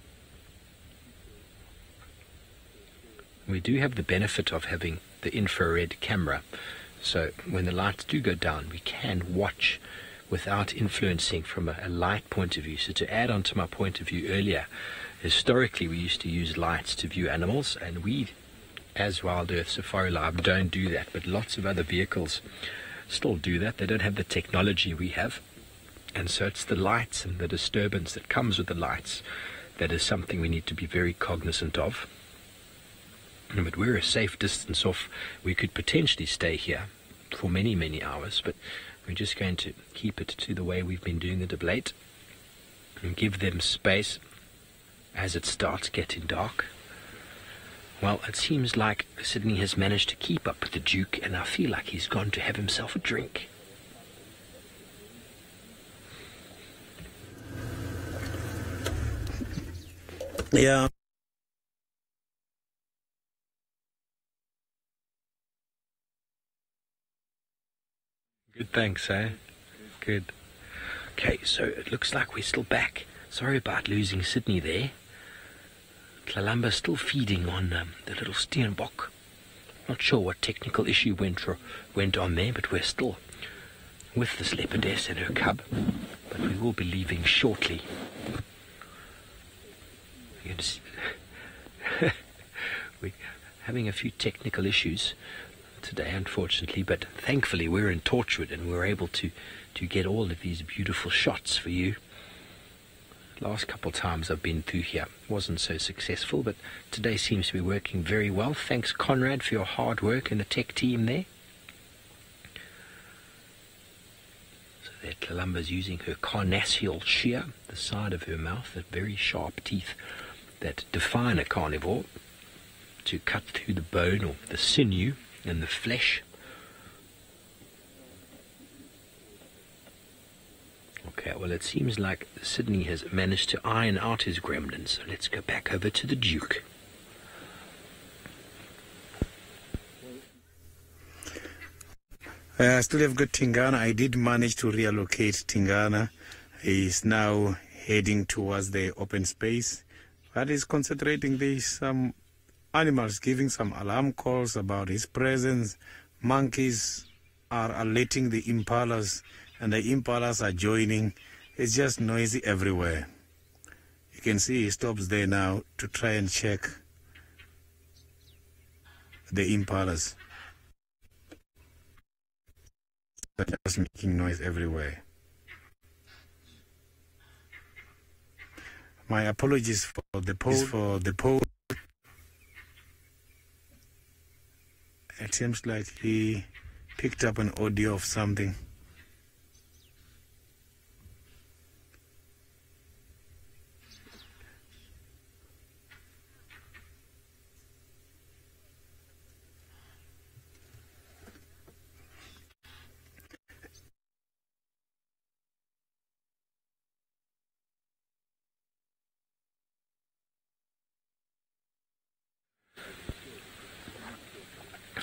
We do have the benefit of having the infrared camera. So when the lights do go down, we can watch without influencing from a light point of view. So to add on to my point of view earlier, historically we used to use lights to view animals, and we as Wild Earth Safari Live don't do that, but lots of other vehicles still do that. They don't have the technology we have, and so it's the lights and the disturbance that comes with the lights that is something we need to be very cognizant of. But we're a safe distance off. We could potentially stay here for many, many hours, but we're just going to keep it to the way we've been doing it of late and give them space as it starts getting dark. Well, it seems like Sydney has managed to keep up with the Duke, and I feel like he's gone to have himself a drink. Yeah. Good, thanks, eh? Good. Okay, so it looks like we're still back. Sorry about losing Sydney there. Tlalamba's still feeding on the little steenbok. Not sure what technical issue went on there, but we're still with this leopardess and her cub. But we will be leaving shortly. We're having a few technical issues today, unfortunately, but thankfully we're in Torchwood and we're able to get all of these beautiful shots for you. Last couple of times I've been through here wasn't so successful, but today seems to be working very well. Thanks, Conrad, for your hard work and the tech team there. So there Tlalamba's using her carnassial shear, the side of her mouth, the very sharp teeth that define a carnivore, to cut through the bone or the sinew and the flesh. Okay, well, it seems like Sydney has managed to iron out his gremlins, so let's go back over to the Duke. I still have got Tingana. I did manage to reallocate Tingana. He's now heading towards the open space, but he's concentrating. There's some animals giving some alarm calls about his presence. Monkeys are alerting the impalas, and the impalas are joining. It's just noisy everywhere. You can see he stops there now to try and check the impalas. They're just making noise everywhere. My apologies for the poll. It seems like he picked up an audio of something.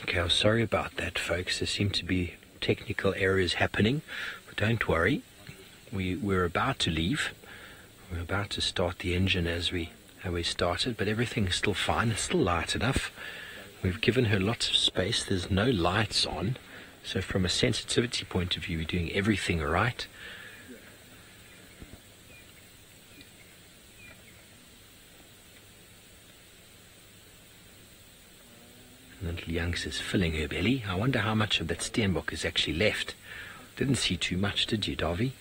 Okay, I'm sorry about that, folks. There seem to be technical errors happening, but don't worry. We're about to leave. We're about to start the engine as we started, but everything's still fine. It's still light enough. We've given her lots of space. There's no lights on, so from a sensitivity point of view, we're doing everything right. And the little youngster's filling her belly. I wonder how much of that steenbok is actually left. Didn't see too much, did you, Davy?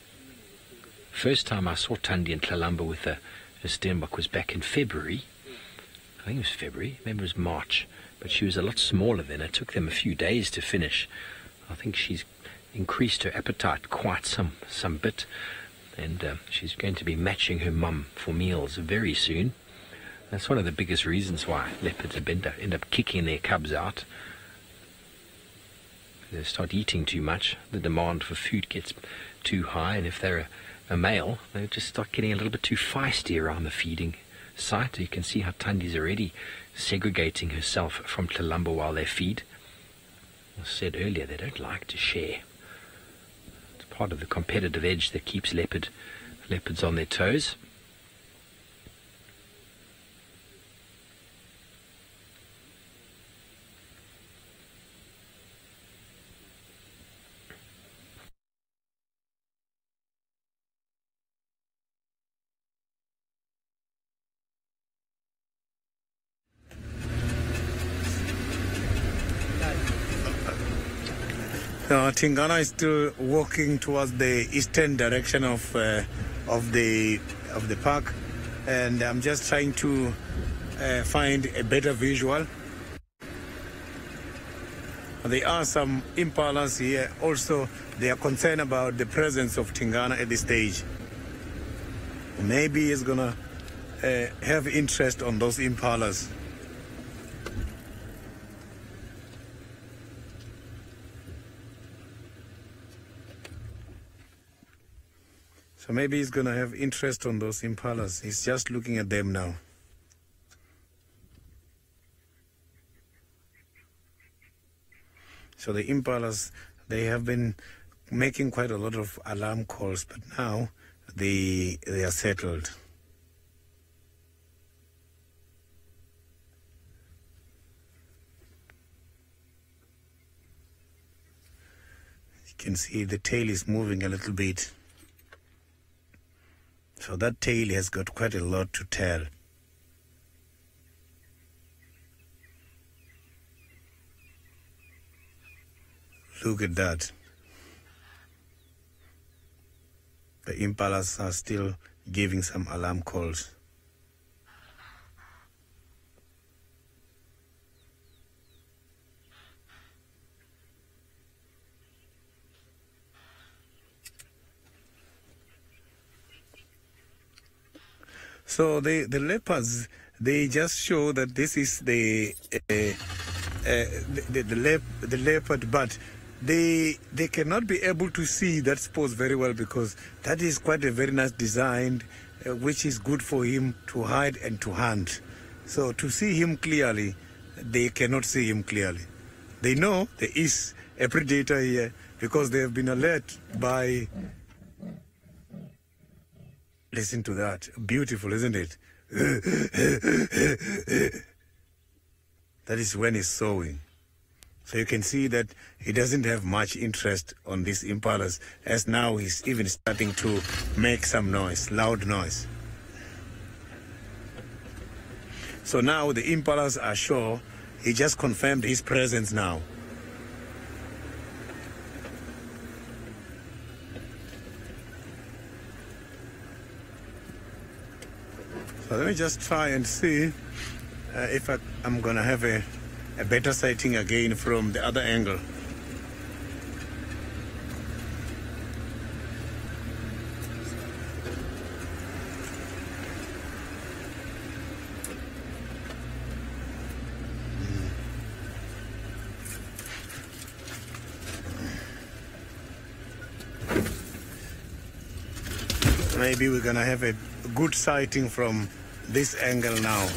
First time I saw Thandi and Tlalamba with a steenbok was back in February. I think it was February, maybe it was March. But she was a lot smaller then. It took them a few days to finish. I think she's increased her appetite quite some bit. And she's going to be matching her mum for meals very soon. That's one of the biggest reasons why leopards end up kicking their cubs out. They start eating too much, the demand for food gets too high, and if they're a male, they just start getting a little bit too feisty around the feeding site. You can see how Thandi's already segregating herself from Tlalamba while they feed. As I said earlier, they don't like to share. It's part of the competitive edge that keeps leopards on their toes. Tingana is still walking towards the eastern direction of the park, and I'm just trying to find a better visual. There are some impalas here. Also, they are concerned about the presence of Tingana at this stage. Maybe he's gonna have interest on those impalas. So maybe he's going to have interest on those impalas. He's just looking at them now. So the impalas, they have been making quite a lot of alarm calls, but now they are settled. You can see the tail is moving a little bit. So that tail has got quite a lot to tell. Look at that. The impalas are still giving some alarm calls. So the leopards, they just show that this is the leopard, but they cannot be able to see that pose very well, because that is quite a very nice design, which is good for him to hide and to hunt. So to see him clearly, they cannot see him clearly. They know there is a predator here because they have been alert by... Listen to that. Beautiful, isn't it? That is when he's sowing. So you can see that he doesn't have much interest on these impalas, as now he's even starting to make some noise, loud noise. So now the impalas are sure. He just confirmed his presence now. So let me just try and see if I'm going to have a better sighting again from the other angle. Maybe we're going to have a good sighting from this angle now.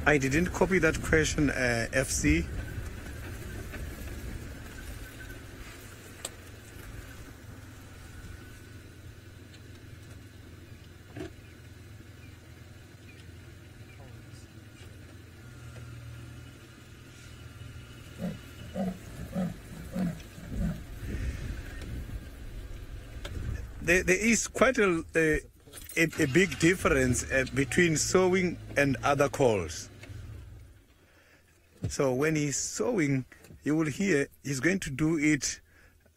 I didn't copy that question, FC. there is quite a big difference between sowing and other calls. So when he's sowing, you will hear he's going to do it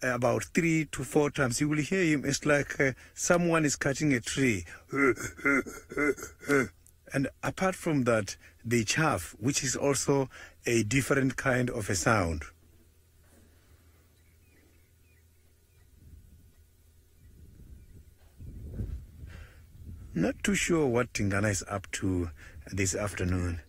about 3 to 4 times. You will hear him. It's like someone is cutting a tree. And apart from that, the chaff, which is also a different kind of a sound. Not too sure what Tingana is up to this afternoon.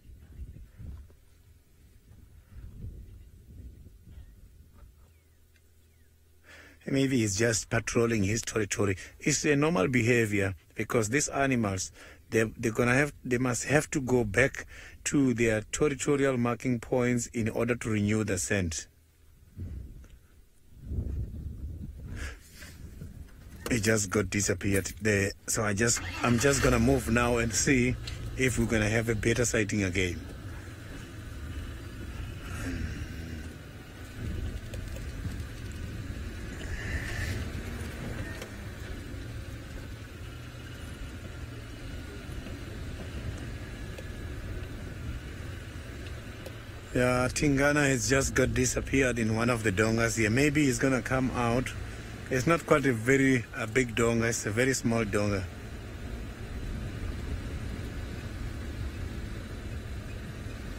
Maybe he's just patrolling his territory. It's a normal behavior because these animals, they must have to go back to their territorial marking points in order to renew the scent. It just got disappeared there. So I'm just gonna move now and see if we're gonna have a better sighting again. Yeah, Tingana has just got disappeared in one of the dongas here. Maybe he's gonna come out. It's not quite a big donga, it's a very small donga.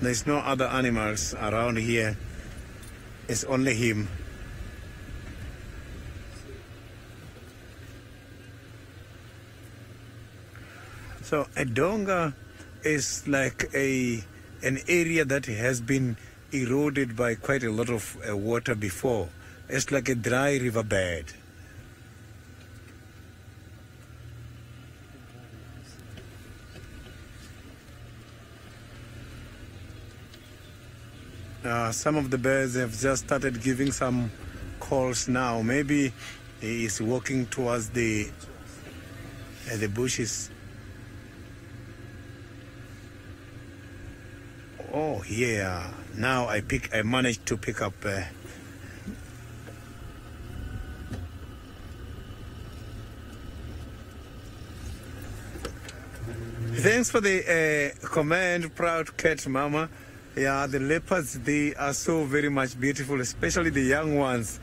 There's no other animals around here. It's only him. So a donga is like an area that has been eroded by quite a lot of water before. It's like a dry riverbed. Some of the birds have just started giving some calls now. Maybe he is walking towards the bushes. Oh yeah! Now I managed to pick up. Thanks for the comment, proud cat mama. Yeah, the leopards, they are so very much beautiful, especially the young ones.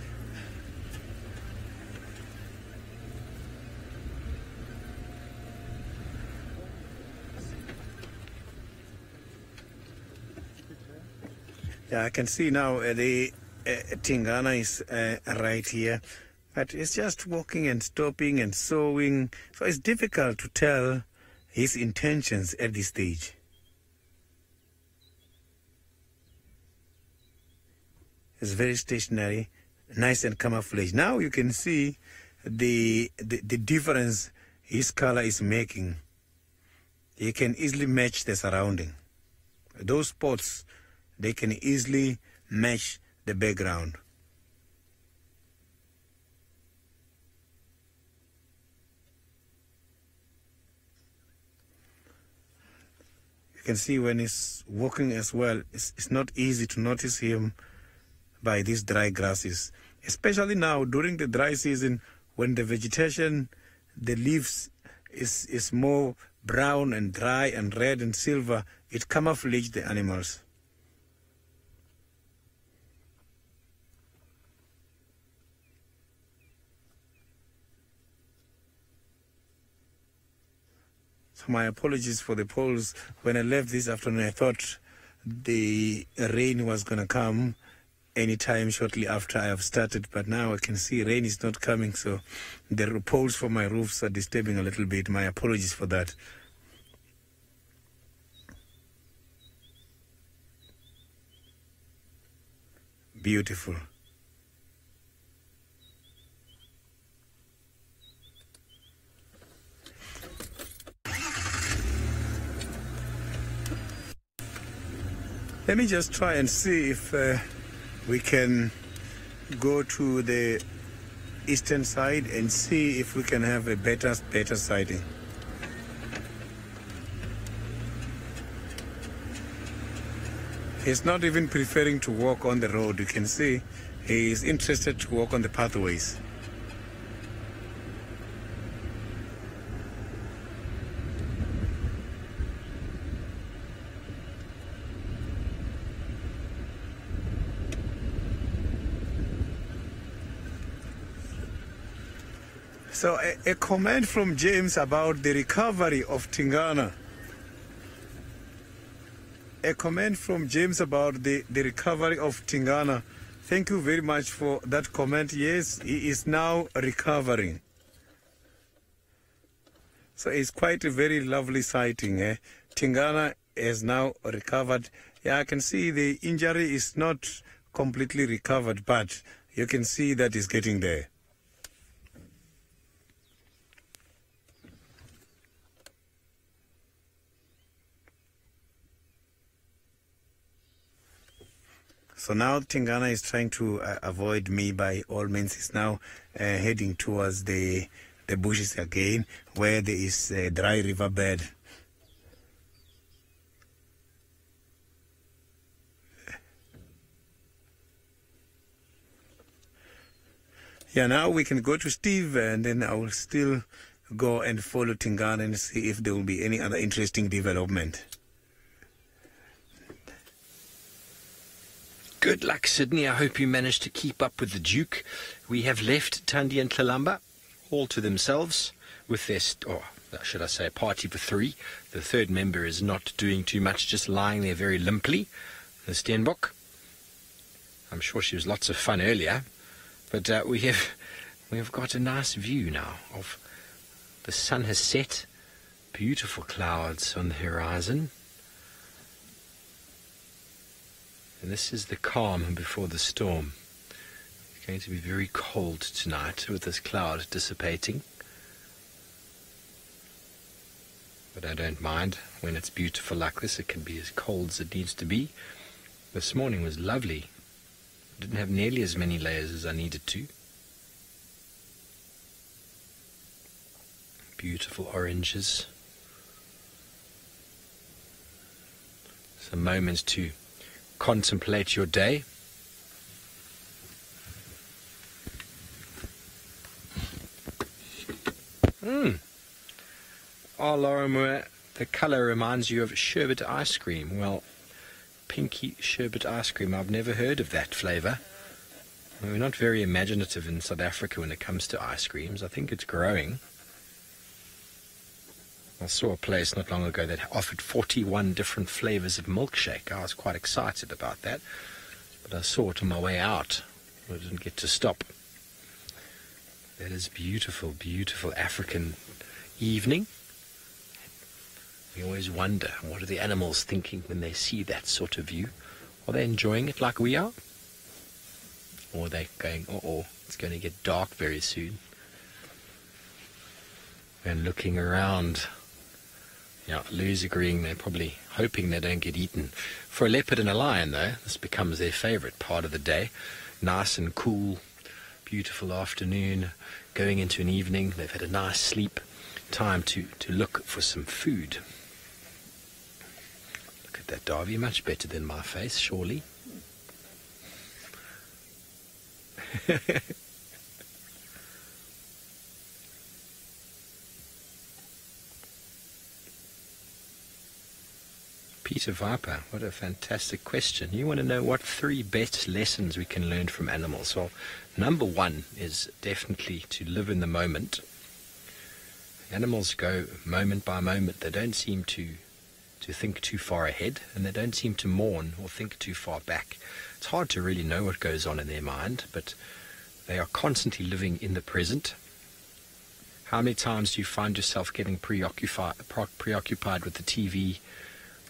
Yeah, I can see now the Tingana is right here, but it's just walking and stopping and sowing, so it's difficult to tell his intentions at this stage. It's very stationary, nice and camouflaged. Now you can see the difference his color is making. He can easily match the surrounding. Those spots, they can easily match the background. You can see when he's walking as well, it's not easy to notice him by these dry grasses, especially now during the dry season when the vegetation, the leaves is more brown and dry and red and silver. It camouflages the animals. So my apologies for the polls. When I left this afternoon, I thought the rain was going to come anytime shortly after I have started, but now I can see rain is not coming, so the poles for my roofs are disturbing a little bit. My apologies for that. Beautiful. Let me just try and see if we can go to the eastern side and see if we can have a better sighting. He's not even preferring to walk on the road. You can see he is interested to walk on the pathways. So a comment from James about the recovery of Tingana. A comment from James about the recovery of Tingana. Thank you very much for that comment. Yes, he is now recovering. So it's quite a very lovely sighting. Tingana has now recovered. Yeah, I can see the injury is not completely recovered, but you can see that it's getting there. So now Tingana is trying to avoid me by all means. He's now heading towards the bushes again, where there is a dry riverbed. Yeah, now we can go to Steve, and then I will still go and follow Tingana and see if there will be any other interesting development. Good luck, Sydney. I hope you managed to keep up with the Duke. We have left Thandi and Tlalamba all to themselves with their, or should I say, a party for three. The third member is not doing too much, just lying there very limply. The Steenbok. I'm sure she was lots of fun earlier, but we have got a nice view now of the sun has set. Beautiful clouds on the horizon. And this is the calm before the storm. It's going to be very cold tonight with this cloud dissipating. But I don't mind. When it's beautiful like this, it can be as cold as it needs to be. This morning was lovely. I didn't have nearly as many layers as I needed to. Beautiful oranges. Some moments to contemplate your day. Oh, Laura, the colour reminds you of sherbet ice cream. Well, pinky sherbet ice cream, I've never heard of that flavour. We're not very imaginative in South Africa when it comes to ice creams. I think it's growing. I saw a place not long ago that offered 41 different flavours of milkshake. I was quite excited about that, but I saw it on my way out. I didn't get to stop. That is beautiful, beautiful African evening. We always wonder, what are the animals thinking when they see that sort of view? Are they enjoying it like we are? Or are they going, uh-oh, it's going to get dark very soon? And looking around. Yeah, Lou's agreeing they're probably hoping they don't get eaten. For a leopard and a lion, though, this becomes their favourite part of the day. Nice and cool, beautiful afternoon, going into an evening. They've had a nice sleep. Time to look for some food. Look at that, Davy, much better than my face, surely. Peter Viper, what a fantastic question. You want to know what 3 best lessons we can learn from animals? Well, number 1 is definitely to live in the moment. Animals go moment by moment. They don't seem to think too far ahead, and they don't seem to mourn or think too far back. It's hard to really know what goes on in their mind, but they are constantly living in the present. How many times do you find yourself getting preoccupied with the TV,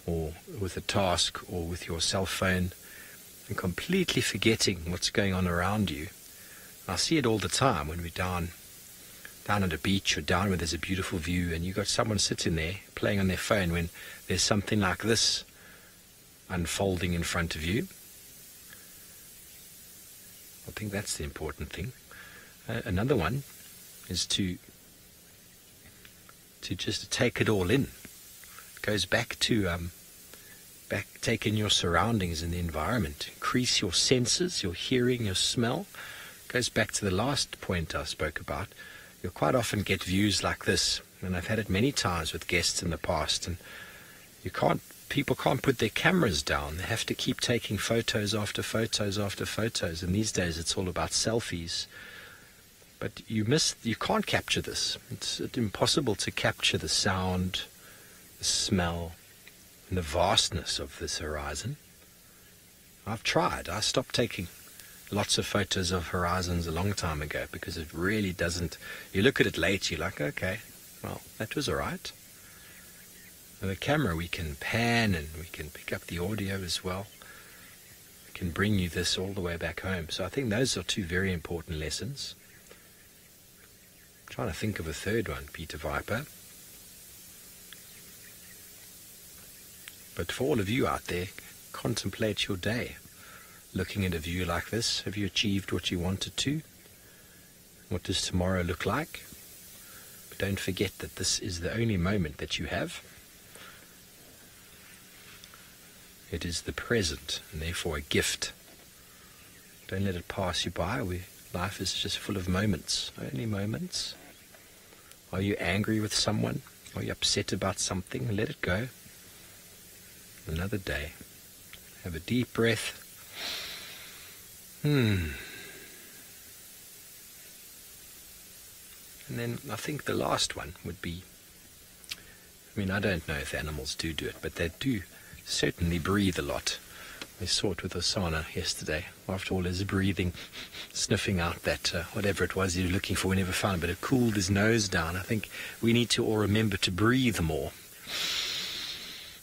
or with a task, or with your cell phone, and completely forgetting what's going on around you? I see it all the time when we're down at a beach or down where there's a beautiful view, and you've got someone sitting there playing on their phone when there's something like this unfolding in front of you. I think that's the important thing. Another one is to just take it all in. Goes back to take in your surroundings and the environment. Increase your senses, your hearing, your smell. Goes back to the last point I spoke about. You'll quite often get views like this, and I've had it many times with guests in the past, and people can't put their cameras down. They have to keep taking photos after photos after photos, and these days it's all about selfies. But you can't capture this. It's impossible to capture the sound, the smell, and the vastness of this horizon. I've tried. I stopped taking lots of photos of horizons a long time ago because it really doesn't. You look at it late, you're like, okay, well, that was all right. With a camera, we can pan and we can pick up the audio as well. We can bring you this all the way back home. So I think those are two very important lessons. I'm trying to think of a third one, Peter Viper. But for all of you out there, contemplate your day. Looking at a view like this, have you achieved what you wanted to? What does tomorrow look like? But don't forget that this is the only moment that you have. It is the present, and therefore a gift. Don't let it pass you by. Life is just full of moments, only moments. Are you angry with someone? Are you upset about something? Let it go. Another day. Have a deep breath. And then I think the last one would be, I mean, I don't know if animals do it, but they do certainly breathe a lot. We saw it with Savanah yesterday. After all his breathing, sniffing out that whatever it was he was looking for, we never found it, but it cooled his nose down. I think we need to all remember to breathe more.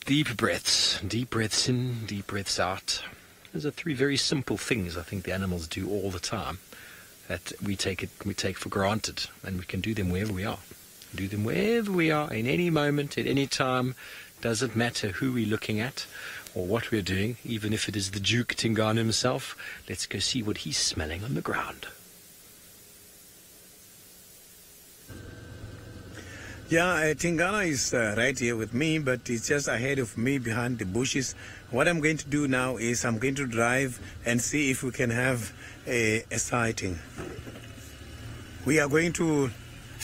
Deep breaths in, deep breaths out. Those are three very simple things I think the animals do all the time that we take for granted, and we can do them wherever we are. Do them wherever we are, in any moment, at any time. Doesn't matter who we're looking at or what we're doing, even if it is the Duke Tingana himself. Let's go see what he's smelling on the ground. Yeah, Tingana is right here with me, but it's just ahead of me behind the bushes. What I'm going to do now is I'm going to drive and see if we can have a sighting. We are going to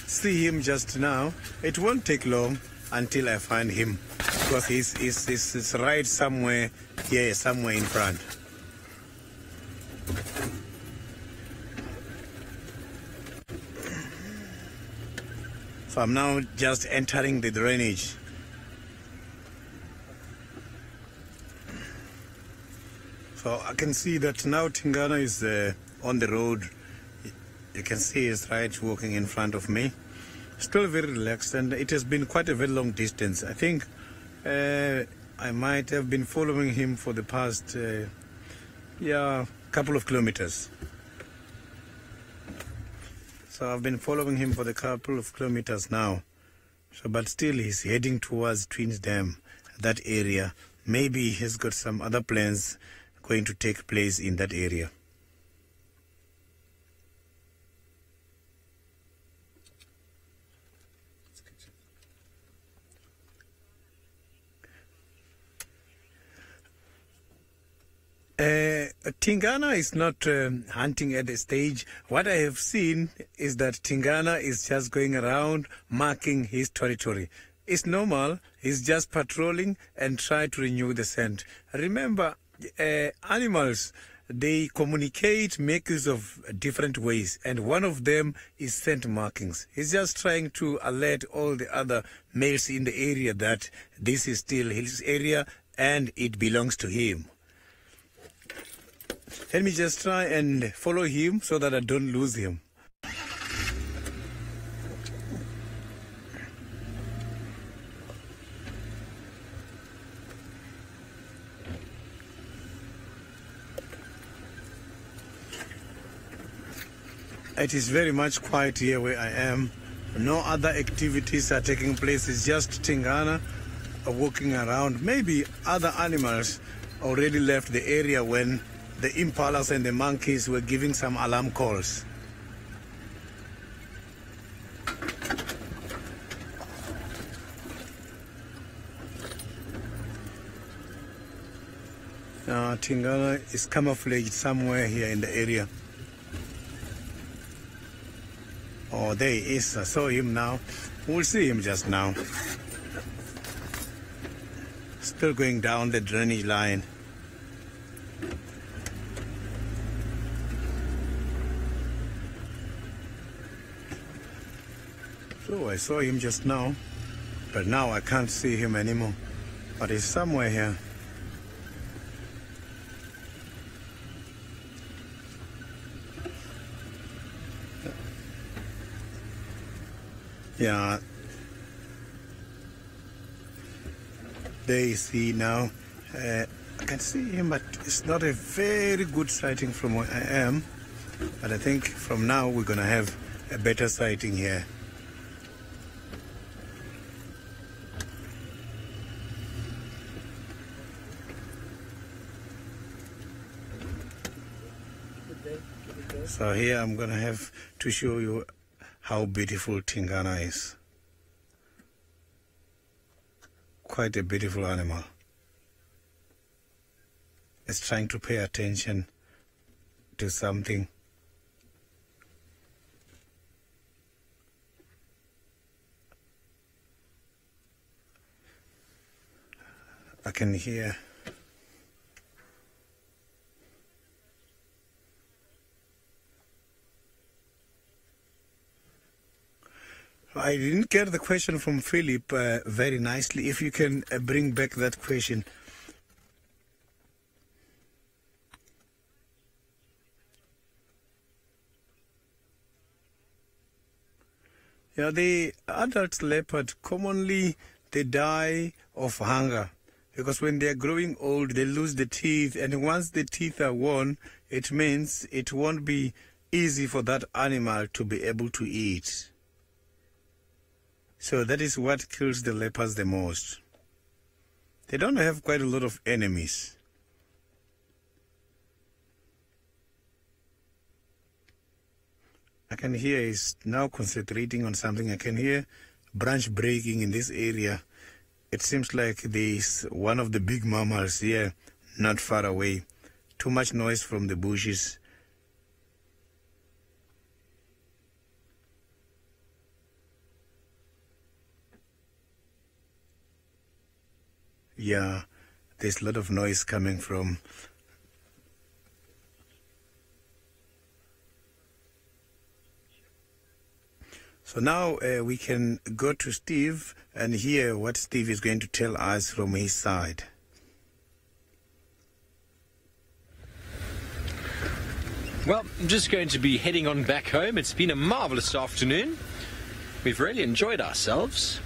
see him just now. It won't take long until I find him, because he's right somewhere here, somewhere in front. So I'm now just entering the drainage. So I can see that now Tingana is on the road. You can see he's right walking in front of me. Still very relaxed, and it has been quite a very long distance. I think I might have been following him for the past couple of kilometers. So I've been following him for the couple of kilometers now. So, but still he's heading towards Twins Dam, that area. Maybe he's got some other plans going to take place in that area. Tingana is not hunting at a stage. What I have seen is that Tingana is just going around marking his territory. It's normal. He's just patrolling and try to renew the scent. Remember, animals, they communicate, make use of different ways, and one of them is scent markings. He's just trying to alert all the other males in the area that this is still his area and it belongs to him. Let me just try and follow him so that I don't lose him. It is very much quiet here where I am. No other activities are taking place. It's just Tingana walking around. Maybe other animals already left the area when the impalas and the monkeys were giving some alarm calls. Tingana is camouflaged somewhere here in the area. Oh, there he is. I saw him now. We'll see him just now. Still going down the drainage line. So I saw him just now, but now I can't see him anymore. But he's somewhere here. Yeah. There you see now. I can see him, but it's not a very good sighting from where I am. But I think from now we're going to have a better sighting here. So here I'm going to have to show you how beautiful Tingana is. Quite a beautiful animal. It's trying to pay attention to something. I can hear. I didn't get the question from Philip very nicely. If you can bring back that question. Yeah, the adult leopard, commonly they die of hunger because when they are growing old, they lose the teeth, and once the teeth are worn, it means it won't be easy for that animal to be able to eat. So that is what kills the leopards the most. They don't have quite a lot of enemies. I can hear he's now concentrating on something. I can hear branch breaking in this area. It seems like there's one of the big mammals here not far away. Too much noise from the bushes. Yeah, there's a lot of noise coming from. So now we can go to Steve and hear what Steve is going to tell us from his side. Well, I'm just going to be heading on back home. It's been a marvellous afternoon. We've really enjoyed ourselves.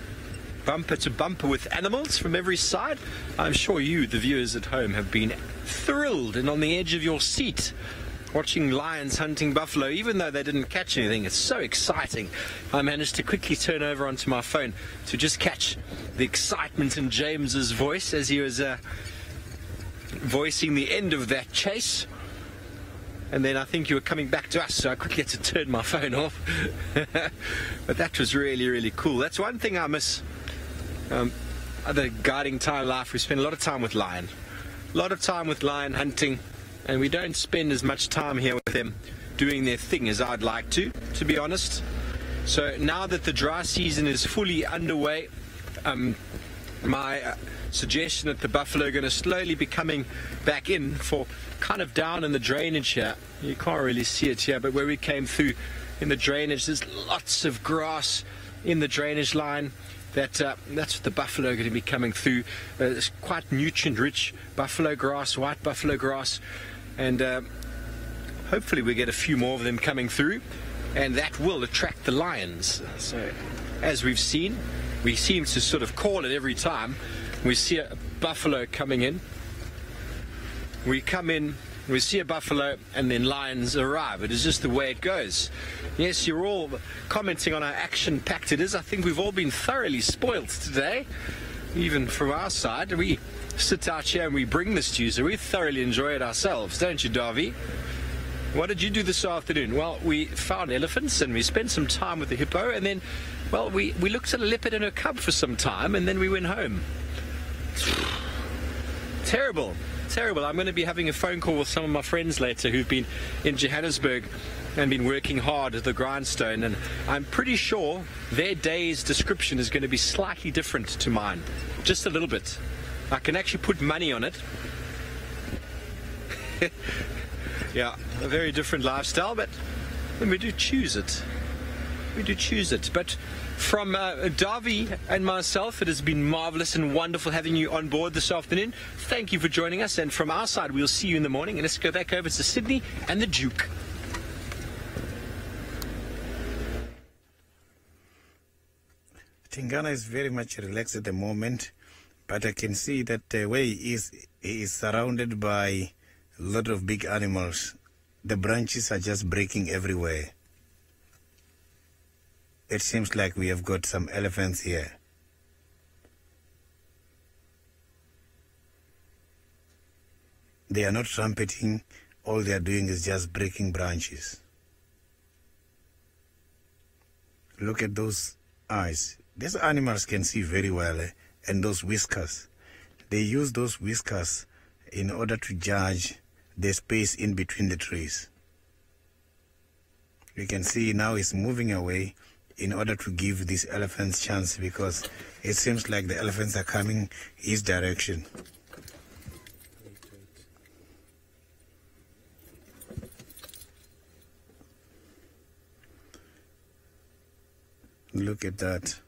Bumper to bumper with animals from every side. I'm sure you, the viewers at home, have been thrilled and on the edge of your seat watching lions hunting buffalo, even though they didn't catch anything. It's so exciting. I managed to quickly turn over onto my phone to just catch the excitement in James's voice as he was voicing the end of that chase. And then I think you were coming back to us, so I quickly had to turn my phone off. But that was really, really cool. That's one thing I miss. Other guiding time life, we spend a lot of time with lion. A lot of time with lion hunting. And we don't spend as much time here with them doing their thing as I'd like to be honest. So now that the dry season is fully underway, my suggestion that the buffalo are going to slowly be coming back in for kind of down in the drainage here. You can't really see it here, but where we came through in the drainage, there's lots of grass in the drainage line. That's what the buffalo are going to be coming through. It's quite nutrient-rich buffalo grass, white buffalo grass, and hopefully we get a few more of them coming through, and that will attract the lions. So, as we've seen, we seem to sort of call it every time we see a buffalo coming in. We come in, we see a buffalo, and then lions arrive. It is just the way it goes. Yes, you're all commenting on how action-packed it is. I think we've all been thoroughly spoilt today, even from our side. We sit out here and we bring this to you, so we thoroughly enjoy it ourselves, don't you, Davy? What did you do this afternoon? Well, we found elephants and we spent some time with the hippo, and then, well, we looked at a leopard and a cub for some time, and then we went home. Terrible. Terrible. I'm going to be having a phone call with some of my friends later who've been in Johannesburg and been working hard at the grindstone, and I'm pretty sure their day's description is going to be slightly different to mine, just a little bit. I can actually put money on it. Yeah, a very different lifestyle, but when we do choose it. We do choose it. But from Davi and myself, it has been marvelous and wonderful having you on board this afternoon. Thank you for joining us. And from our side, we'll see you in the morning. And let's go back over to Sydney and the Duke. Tingana is very much relaxed at the moment, but I can see that where he is surrounded by a lot of big animals. The branches are just breaking everywhere. It seems like we have got some elephants here. They are not trumpeting. All they are doing is just breaking branches. Look at those eyes. These animals can see very well, and those whiskers. They use those whiskers in order to judge the space in between the trees. You can see now it's moving away in order to give these elephants chance, because it seems like the elephants are coming his direction. Look at that.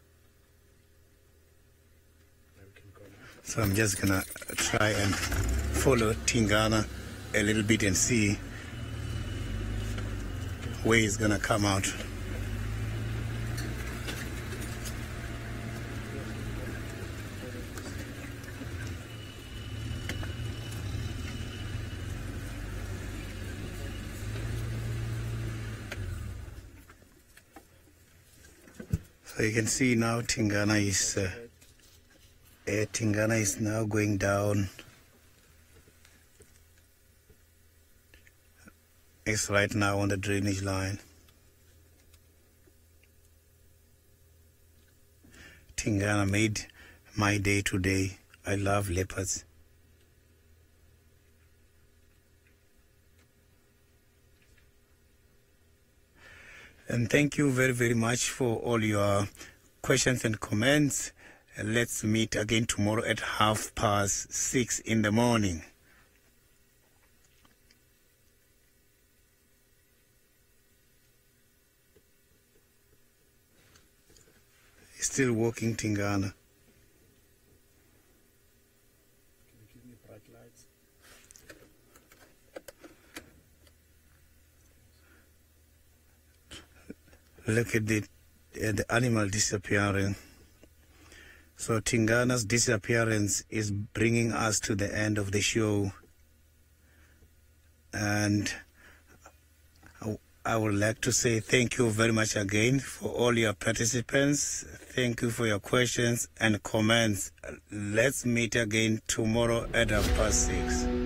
So I'm just gonna try and follow Tingana a little bit and see where he's gonna come out. So you can see now Tingana is now going down. It's right now on the drainage line. Tingana made my day today. I love leopards. And thank you very, very much for all your questions and comments. Let's meet again tomorrow at 6:30 in the morning. Still walking, Tingana. Look at the animal disappearing. So Tingana's disappearance is bringing us to the end of the show. And I would like to say thank you very much again for all your participants. Thank you for your questions and comments. Let's meet again tomorrow at 6:30.